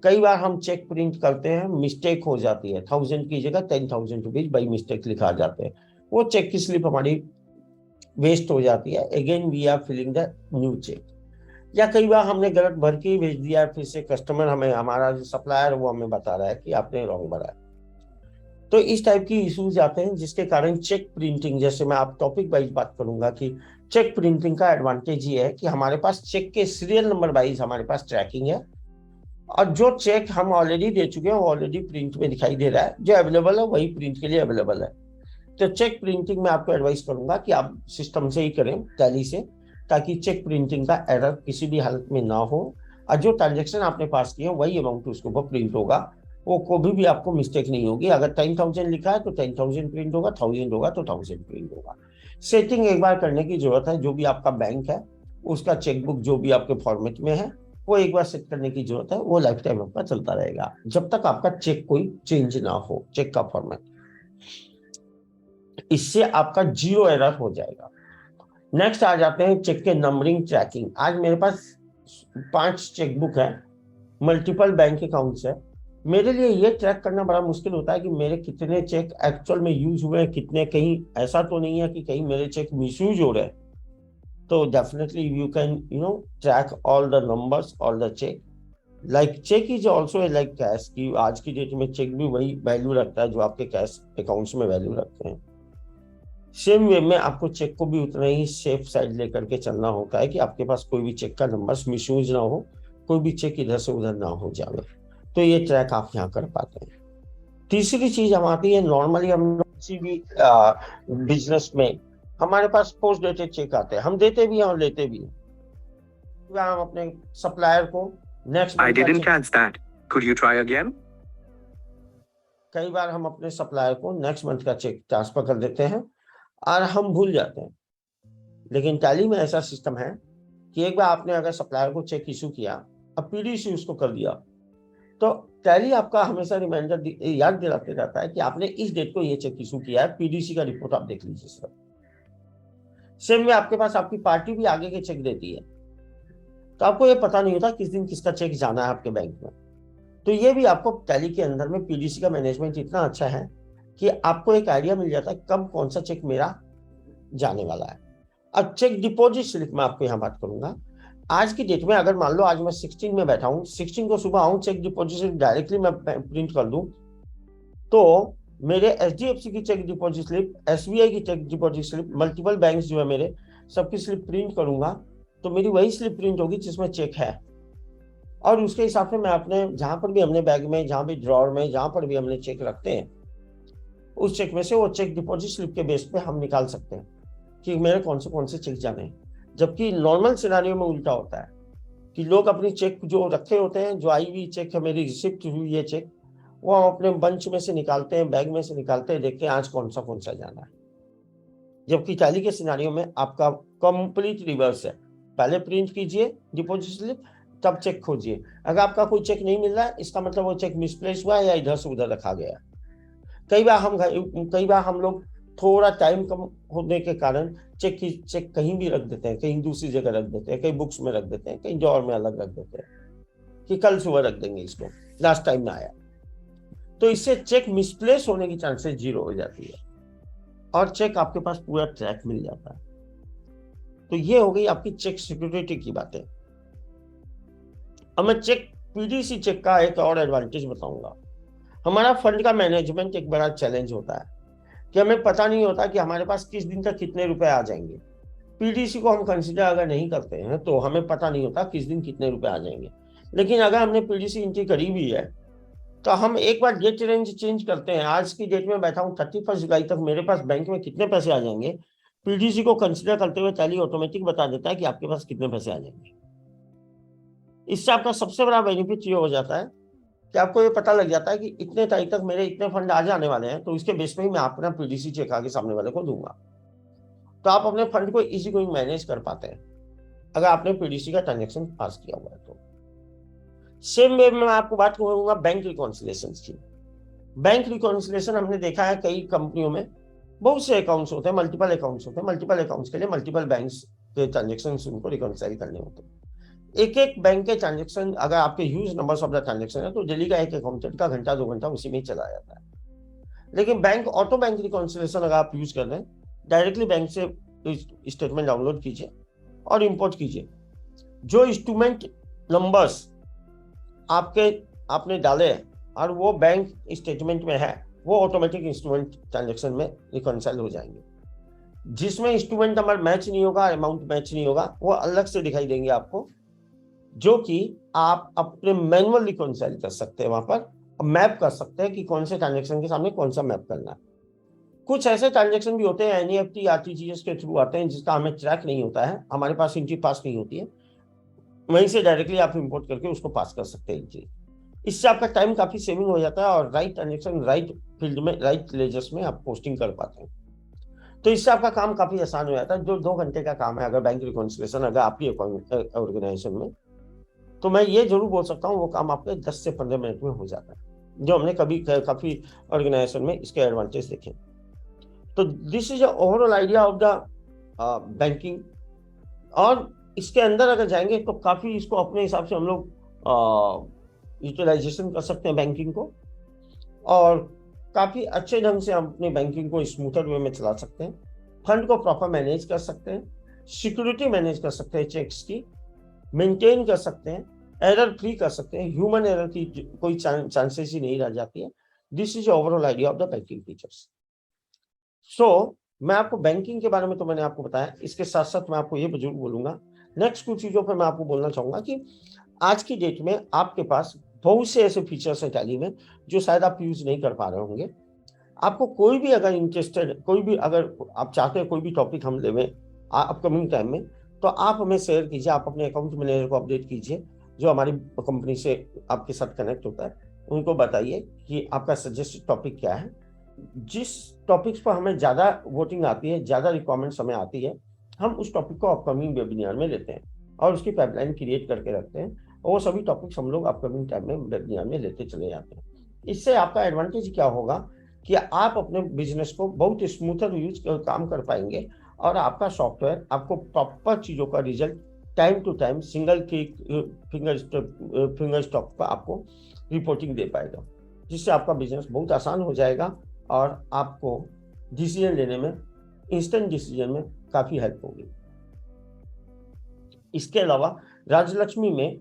कई बार हम चेक प्रिंट करते हैं, मिस्टेक हो जाती है, 1000 की जगह 10,000 रुपीज बाई मिस्टेक लिखा जाते हैं, वो चेक की स्लिप हमारी वेस्ट हो जाती है। Again we are filling the new cheque. या कई बार हमने गलत भर के भेज दिया, फिर से कस्टमर हमें, हमारा जो सप्लायर वो हमें बता रहा है कि आपने रॉन्ग भरा है। तो इस टाइप की इश्यूज आते हैं, जिसके कारण चेक प्रिंटिंग, जैसे मैं आप टॉपिक वाइज बात करूंगा कि चेक प्रिंटिंग का एडवांटेज ये है कि हमारे पास चेक के सीरियल नंबर वाइज हमारे पास ट्रैकिंग है, और जो चेक हम ऑलरेडी दे चुके हैं वो ऑलरेडी प्रिंट में दिखाई दे रहा है, जो अवेलेबल है वही प्रिंट के लिए अवेलेबल है। तो चेक प्रिंटिंग में आपको एडवाइस करूंगा कि आप सिस्टम से ही करें, टैली से, ताकि चेक प्रिंटिंग का एरर किसी भी हालत में ना हो, और जो ट्रांजेक्शन आपने पास किए वही अमाउंट उसके ऊपर प्रिंट होगा, वो कभी भी आपको मिस्टेक नहीं होगी। अगर 10,000 लिखा है तो 10,000 प्रिंट होगा, 1000 होगा तो 1000 प्रिंट होगा। सेटिंग एक बार करने की जरूरत है, जो भी आपका बैंक है उसका चेकबुक जो भी आपके फॉर्मेट में है वो एक बार सेट करने की जरूरत है, वो लाइफ टाइम आपका चलता रहेगा जब तक आपका चेक कोई चेंज ना हो, चेक का फॉर्मेट। इससे आपका जीरो एरर हो जाएगा। नेक्स्ट आ जाते हैं चेक के नंबरिंग ट्रैकिंग। आज मेरे पास 5 चेकबुक है, मल्टीपल बैंक अकाउंट्स है। मेरे लिए ये ट्रैक करना बड़ा मुश्किल होता है कि मेरे कितने चेक एक्चुअल में यूज हुए हैं, कितने, कहीं ऐसा तो नहीं है कि कहीं मेरे चेक मिसयूज हो रहे हैं। तो definitely you can track all the numbers, all the cheque. Like cheque is also like cash की, आज की डेट में चेक भी वही वैल्यू रखता है जो आपके कैश अकाउंट्स में वैल्यू रखते हैं। सेम वे में आपको चेक को भी उतना ही सेफ साइड लेकर के चलना होता है कि आपके पास कोई भी चेक का नंबर मिसयूज ना हो, कोई भी चेक इधर से उधर ना हो जाए। तो ये ट्रैक आप यहाँ कर पाते हैं। तीसरी चीज हम आती है, नॉर्मली हम किसी भी बिजनेस में हमारे पास पोस्ट डेटेड चेक आते हैं, हम देते भी हैं और लेते भी हैं। हम अपने सप्लायर को next I didn't catch that. Could you try again? कई बार हम अपने सप्लायर को नेक्स्ट मंथ का चेक ट्रांसफर कर देते हैं और हम भूल जाते हैं। लेकिन टैली में ऐसा सिस्टम है कि एक बार आपने अगर सप्लायर को चेक इशू किया, अब पीडीसी उसको कर दिया, तो टैली आपका हमेशा रिमाइंडर याद दिलाते रहता है कि आपने इस डेट को ये चेक इशू किया है, पीडीसी का रिपोर्ट आप देख लीजिए सर। सेम में आपके पास आपकी पार्टी भी आगे के चेक देती है, तो आपको ये पता नहीं होता किस दिन किसका चेक जाना है आपके बैंक में। तो ये भी आपको टैली के अंदर में पीडीसी का मैनेजमेंट इतना अच्छा है कि आपको एक आइडिया मिल जाता है कब कौन सा चेक मेरा जाने वाला है। अब चेक डिपॉजिट स्लिप में आपको यहाँ बात करूंगा। आज की डेट में अगर मान लो आज मैं 16 में बैठा हूँ, 16 को सुबह आऊँ, चेक डिपॉजिट स्लिप डायरेक्टली मैं प्रिंट कर दूं, तो मेरे एचडीएफसी की चेक डिपॉजिट स्लिप, एसबीआई की cheque deposit slip, multiple banks जो है मेरे, सबकी स्लिप प्रिंट करूंगा, तो मेरी वही स्लिप प्रिंट होगी जिसमें चेक है। और उसके हिसाब से मैं अपने जहां पर भी हमने बैग में, जहां भी ड्रॉर में, जहां पर भी हमने चेक रखते हैं, उस चेक में से वो चेक डिपॉजिट स्लिप के बेस पे हम निकाल सकते हैं कि मेरे कौन से चेक जाने हैं। जबकि नॉर्मल सिनेरियो में उल्टा होता है कि लोग अपनी चेक जो रखे होते हैं, जो आई हुई चेक है, मेरी रिसिप्ट हुई है चेक, वो हम अपने बंच में से निकालते हैं, बैग में से निकालते हैं, देखते हैं आज कौन सा जाना है। जबकि टैली के सिनेरियो में आपका कंप्लीट रिवर्स है, पहले प्रिंट कीजिए डिपॉजिट स्लिप, तब चेक खोजिए। अगर आपका कोई चेक नहीं मिल रहा है, इसका मतलब वो चेक मिसप्लेस हुआ है या इधर से उधर रखा गया। कई बार हम लोग थोड़ा टाइम कम होने के कारण चेक कहीं भी रख देते हैं, कहीं दूसरी जगह रख देते हैं, कहीं बुक्स में रख देते हैं, कहीं ड्रॉअर में अलग रख देते हैं कि कल सुबह रख देंगे इसको, लास्ट टाइम ना आया। तो इससे चेक मिसप्लेस होने की चांसेस 0 हो जाती है और चेक आपके पास पूरा ट्रैक मिल जाता है। तो ये हो गई आपकी चेक सिक्योरिटी की बातें। अब मैं चेक पीडीसी चेक का एक और एडवांटेज बताऊंगा। हमारा फंड का मैनेजमेंट एक बड़ा चैलेंज होता है कि हमें पता नहीं होता कि हमारे पास किस दिन तक कितने रुपए आ जाएंगे। पीडीसी को हम कंसीडर अगर नहीं करते हैं तो हमें पता नहीं होता किस दिन कितने रुपए आ जाएंगे। लेकिन अगर हमने पीडीसी एंट्री करी हुई है तो हम एक बार डेट रेंज चेंज करते हैं। आज की डेट में बैठा हूँ 31 जुलाई तक मेरे पास बैंक में कितने पैसे आ जाएंगे, पीडीसी को कंसीडर करते हुए टैली ऑटोमेटिक बता देता है कि आपके पास कितने पैसे आ जाएंगे। इससे आपका सबसे बड़ा बेनिफिट ये हो जाता है कि आपको ये पता लग जाता है कि इतने तारीख तक मेरे इतने फंड आ जाने वाले हैं, तो इसके बेस पे ही मैं अपना पीडीसी चेक आगे सामने वाले को दूंगा। तो आप अपने फंड को इजी गोइंग मैनेज कर पाते हैं अगर आपने पीडीसी का ट्रांजेक्शन पास किया हुआ है। तो सेम वे में मैं आपको बात करूंगा बैंक रिकॉन्सिलेशन की। बैंक रिकॉन्सिलेशन हमने देखा है कई कंपनियों में बहुत से अकाउंट्स होते हैं, मल्टीपल अकाउंट्स होते हैं, मल्टीपल अकाउंट्स के लिए मल्टीपल बैंक्स के ट्रांजेक्शन उनको रिकॉन्साइल करने होते हैं। एक एक बैंक के ट्रांजेक्शन अगर आपके huge numbers of the transaction है तो डेली का एक अकाउंटेंट का घंटा 2 घंटा उसी में ही चला जाता है। लेकिन बैंक ऑटो बैंक रिकॉन्सिलेशन अगर आप यूज कर रहे हैं, डायरेक्टली बैंक से स्टेटमेंट डाउनलोड कीजिए और इंपोर्ट कीजिए। जो इंस्ट्रूमेंट नंबर्स आपने डाले हैं और वो बैंक स्टेटमेंट में है, वो ऑटोमेटिक इंस्ट्रूमेंट ट्रांजेक्शन में रिकॉन्साइल हो जाएंगे। जिसमें इंस्ट्रूमेंट नंबर मैच नहीं होगा, अमाउंट मैच नहीं होगा, वो अलग से दिखाई देंगे आपको, जो कि आप अपने मैनुअल रिकॉन्साइल कर सकते हैं, वहां पर मैप कर सकते हैं कि कौन से ट्रांजेक्शन के सामने कौन सा मैप करना है। कुछ ऐसे ट्रांजेक्शन भी होते हैं एनईएफटी आरटीजीएस के थ्रू आते हैं जिसका हमें ट्रैक नहीं होता है, हमारे पास एंट्री पास नहीं होती है, वहीं से डायरेक्टली आप इंपोर्ट करके उसको पास कर सकते हैं एंट्री। इससे आपका टाइम काफी सेविंग हो जाता है और राइट ट्रांजेक्शन राइट फील्ड में राइट लेजर्स में आप पोस्टिंग कर पाते हैं। तो इससे आपका काम काफी आसान हो जाता है। जो 2 घंटे का काम है अगर बैंक रिकॉन्सिलेशन अगर आपकी ऑर्गेनाइजेशन में, तो मैं ये जरूर बोल सकता हूँ वो काम आपके 10 से 15 मिनट में हो जाता है, जो हमने काफी ऑर्गेनाइजेशन में इसके एडवांटेज देखे। तो this is overall idea of the banking. और इसके अंदर अगर जाएंगे तो काफी इसको अपने हिसाब से हम लोग यूटिलाइजेशन कर सकते हैं बैंकिंग को, और काफी अच्छे ढंग से हम अपनी बैंकिंग को स्मूथर वे में चला सकते हैं। फंड को प्रॉपर मैनेज कर सकते हैं, सिक्योरिटी मैनेज कर सकते हैं, चेक्स की मेंटेन कर सकते हैं, एरर फ्री कर सकते हैं, ह्यूमन एरर की कोई चांसेस ही नहीं रह जाती है। This is overall idea of the banking features. So मैं आपको बैंकिंग के बारे में तो मैंने आपको बताया, इसके साथ साथ मैं आपको ये जरूर बोलूंगा, नेक्स्ट कुछ चीजों पर मैं आपको बोलना चाहूंगा कि आज की डेट में आपके पास बहुत से ऐसे फीचर्स हैं टैली में जो शायद आप यूज नहीं कर पा रहे होंगे। आपको कोई भी अगर इंटरेस्टेड, कोई भी अगर आप चाहते हैं कोई भी टॉपिक हम लेवें अपकमिंग टाइम में, तो आप हमें शेयर कीजिए, आप अपने अकाउंट मैनेजर को अपडेट कीजिए जो हमारी कंपनी से आपके साथ कनेक्ट होता है, उनको बताइए कि आपका सजेस्टेड टॉपिक क्या है। जिस टॉपिक्स पर हमें ज़्यादा वोटिंग आती है, ज़्यादा रिक्वायरमेंट्स हमें आती है, हम उस टॉपिक को अपकमिंग वेबिनार में लेते हैं और उसकी पाइपलाइन क्रिएट करके रखते हैं, और वो सभी टॉपिक्स हम लोग अपकमिंग टाइम में वेबिनार में लेते चले जाते हैं। इससे आपका एडवांटेज क्या होगा कि आप अपने बिजनेस को बहुत स्मूथर यूज काम कर पाएंगे और आपका सॉफ्टवेयर आपको प्रॉपर चीज़ों का result time to time single click finger stop पर आपको रिपोर्टिंग दे पाएगा, जिससे आपका बिजनेस बहुत आसान हो जाएगा और आपको डिसीजन लेने में, इंस्टेंट डिसीजन में काफ़ी हेल्प होगी। इसके अलावा राजलक्ष्मी में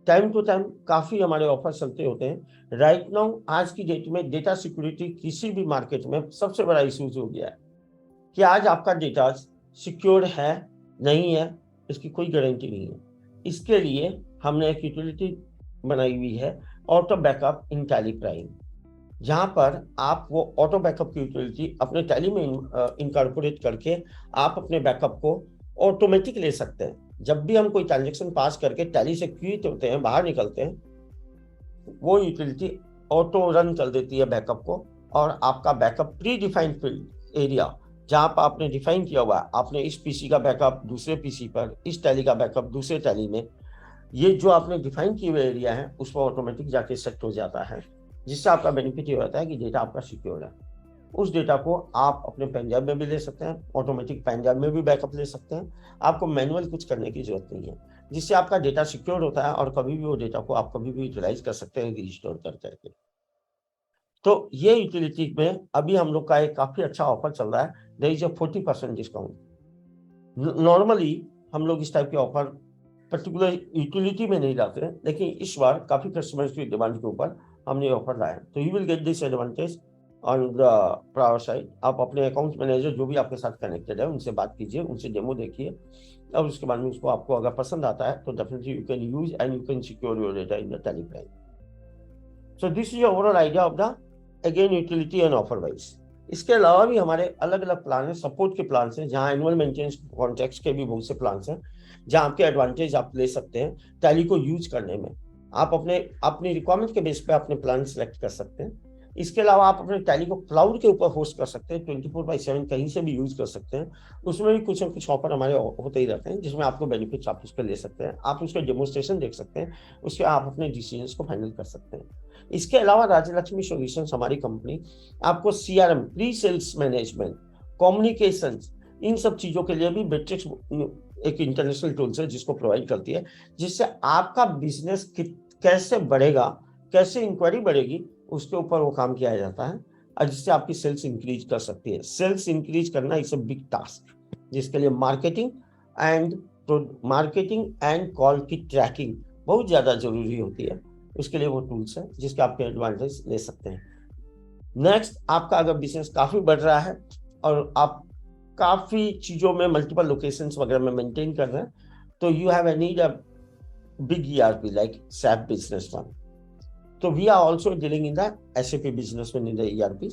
टाइम टू टाइम काफ़ी हमारे ऑफर चलते होते हैं। राइट नाउ आज की डेट में डेटा सिक्योरिटी किसी भी मार्केट में सबसे बड़ा इश्यूज हो गया है कि आज आपका डेटा सिक्योर है नहीं है, इसकी कोई गारंटी नहीं है। इसके लिए हमने एक यूटिलिटी बनाई हुई है ऑटो बैकअप इन टैली प्राइम, जहां पर आप वो ऑटो बैकअप की यूटिलिटी अपने टैली में इनकॉर्पोरेट करके आप अपने बैकअप को ऑटोमेटिक ले सकते हैं। जब भी हम कोई ट्रांजेक्शन पास करके टैली से क्विट होते हैं, बाहर निकलते हैं, वो यूटिलिटी ऑटो रन कर देती है बैकअप को, और आपका backup pre defined field area जहां पर आपने डिफाइन किया हुआ है, आपने इस पीसी का बैकअप दूसरे पीसी पर, इस टैली का बैकअप दूसरे टैली में, ये जो आपने डिफाइन किए हुए एरिया है उस पर ऑटोमेटिक जाके सेट हो जाता है, जिससे आपका बेनिफिट ये होता है कि डेटा आपका सिक्योर है। उस डेटा को आप अपने पंजाब में भी ले सकते हैं, ऑटोमेटिक पंजाब में भी बैकअप ले सकते हैं, आपको मैनुअल कुछ करने की जरूरत नहीं है, जिससे आपका डेटा सिक्योर होता है और कभी भी वो डेटा को आप कभी भी यूटिलाइज कर सकते हैं रिस्टोर कर करके। तो ये यूटिलिटी में अभी हम लोग का एक काफी अच्छा ऑफर चल रहा है, there is a 40% discount. Normally हम लोग इस टाइप के ऑफर पर्टिकुलर यूटिलिटी में नहीं लाते हैं, लेकिन इस बार काफी कस्टमर्स की डिमांड के ऊपर हमने ऑफर लाया है। तो you will get this advantage on the प्रावर side. आप अपने अकाउंट मैनेजर जो भी आपके साथ कनेक्टेड है उनसे बात कीजिए, उनसे डेमो देखिए, और उसके बाद में उसको आपको अगर पसंद आता है तो definitely you can use and you can secure your data in the tally prime. So this is overall idea of the again utility and offer wise. इसके अलावा भी हमारे अलग अलग प्लान हैं, सपोर्ट के प्लान हैं, जहाँ एनुअल मेंटेनेंस कॉन्ट्रैक्ट्स के भी बहुत से प्लान हैं, जहाँ आपके एडवांटेज आप ले सकते हैं टैली को यूज करने में। आप अपनी रिक्वायरमेंट के बेस पे अपने प्लान सेलेक्ट कर सकते हैं। इसके अलावा आप अपने टैली को क्लाउड के ऊपर होस्ट कर सकते हैं, 24/7 कहीं से भी यूज कर सकते हैं। उसमें भी कुछ न कुछ ऑफर हमारे होते ही रहते हैं, जिसमें आपको बेनिफिट्स आप उस पर ले सकते हैं, आप उसका डेमोन्स्ट्रेशन देख सकते हैं, उसके आप अपने डिसीजंस को फाइनल कर सकते हैं। इसके अलावा राजलक्ष्मी सॉल्यूशंस हमारी कंपनी आपको CRM, pre sales management, communication, इन सब चीजों के लिए भी बेट्रिक्स एक इंटरनेशनल टूल्स है जिसको प्रोवाइड करती है, जिससे आपका बिजनेस कैसे बढ़ेगा, कैसे इंक्वायरी बढ़ेगी, उसके ऊपर वो काम किया जाता है, और जिससे आपकी सेल्स इंक्रीज कर सकती है। सेल्स इंक्रीज करना इज अ बिग टास्क, जिसके लिए मार्केटिंग एंड कॉल की ट्रैकिंग बहुत ज्यादा जरूरी होती है। उसके लिए वो टूल्स है जिसके आपके एडवांटेज ले सकते हैं। नेक्स्ट, आपका अगर बिजनेस काफी बढ़ रहा है और आप काफी चीजों में मल्टीपल लोकेशंस वगैरह में मेंटेन कर रहे हैं, तो you have need a big ERP like SAP Business One. तो we are also dealing in the SAP Business One in the ERP.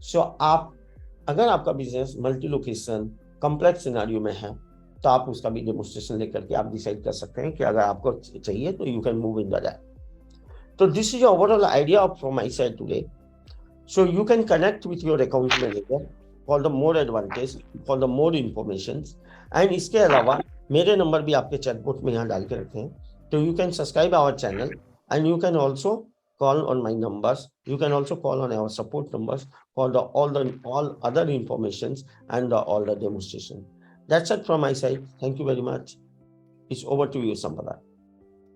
So अगर आपका business multi location complex scenario में है, तो आप उसका भी डेमोन्स्ट्रेशन लेकर के आप डिसाइड कर सकते हैं कि अगर आपको चाहिए तो you can move in that. So this is your overall idea from my side today. So you can connect with your account manager for the more advantage, for the more information. And इसके अलावा मेरे नंबर भी आपके चैटबॉट में यहाँ डाल के रखे हैं, तो you can subscribe our channel and you can also call on my numbers. You can also call on our support numbers for all other informations and all the demonstration. That's it from my side. Thank you very much. It's over to you, Sampada.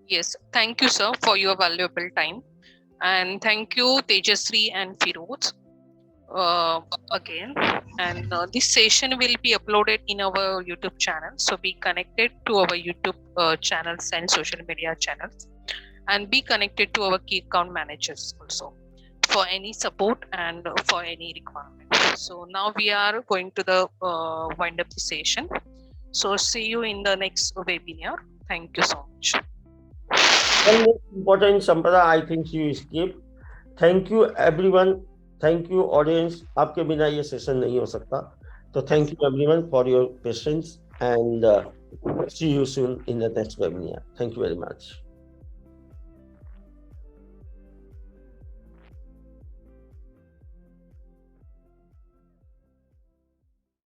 Yes, thank you, sir, for your valuable time. And thank you, Tejasri and Firoz, again. And this session will be uploaded in our YouTube channel. So be connected to our YouTube channels and social media channels. And be connected to our key account managers also for any support and for any requirement. So now we are going to the wind up the session. So see you in the next webinar. Thank you so much. One most important, Sampada, I think you skip. Thank you everyone. Thank you audience. आपके बिना ये सेशन नहीं हो सकता. तो thank you everyone for your patience and see you soon in the next webinar. Thank you very much.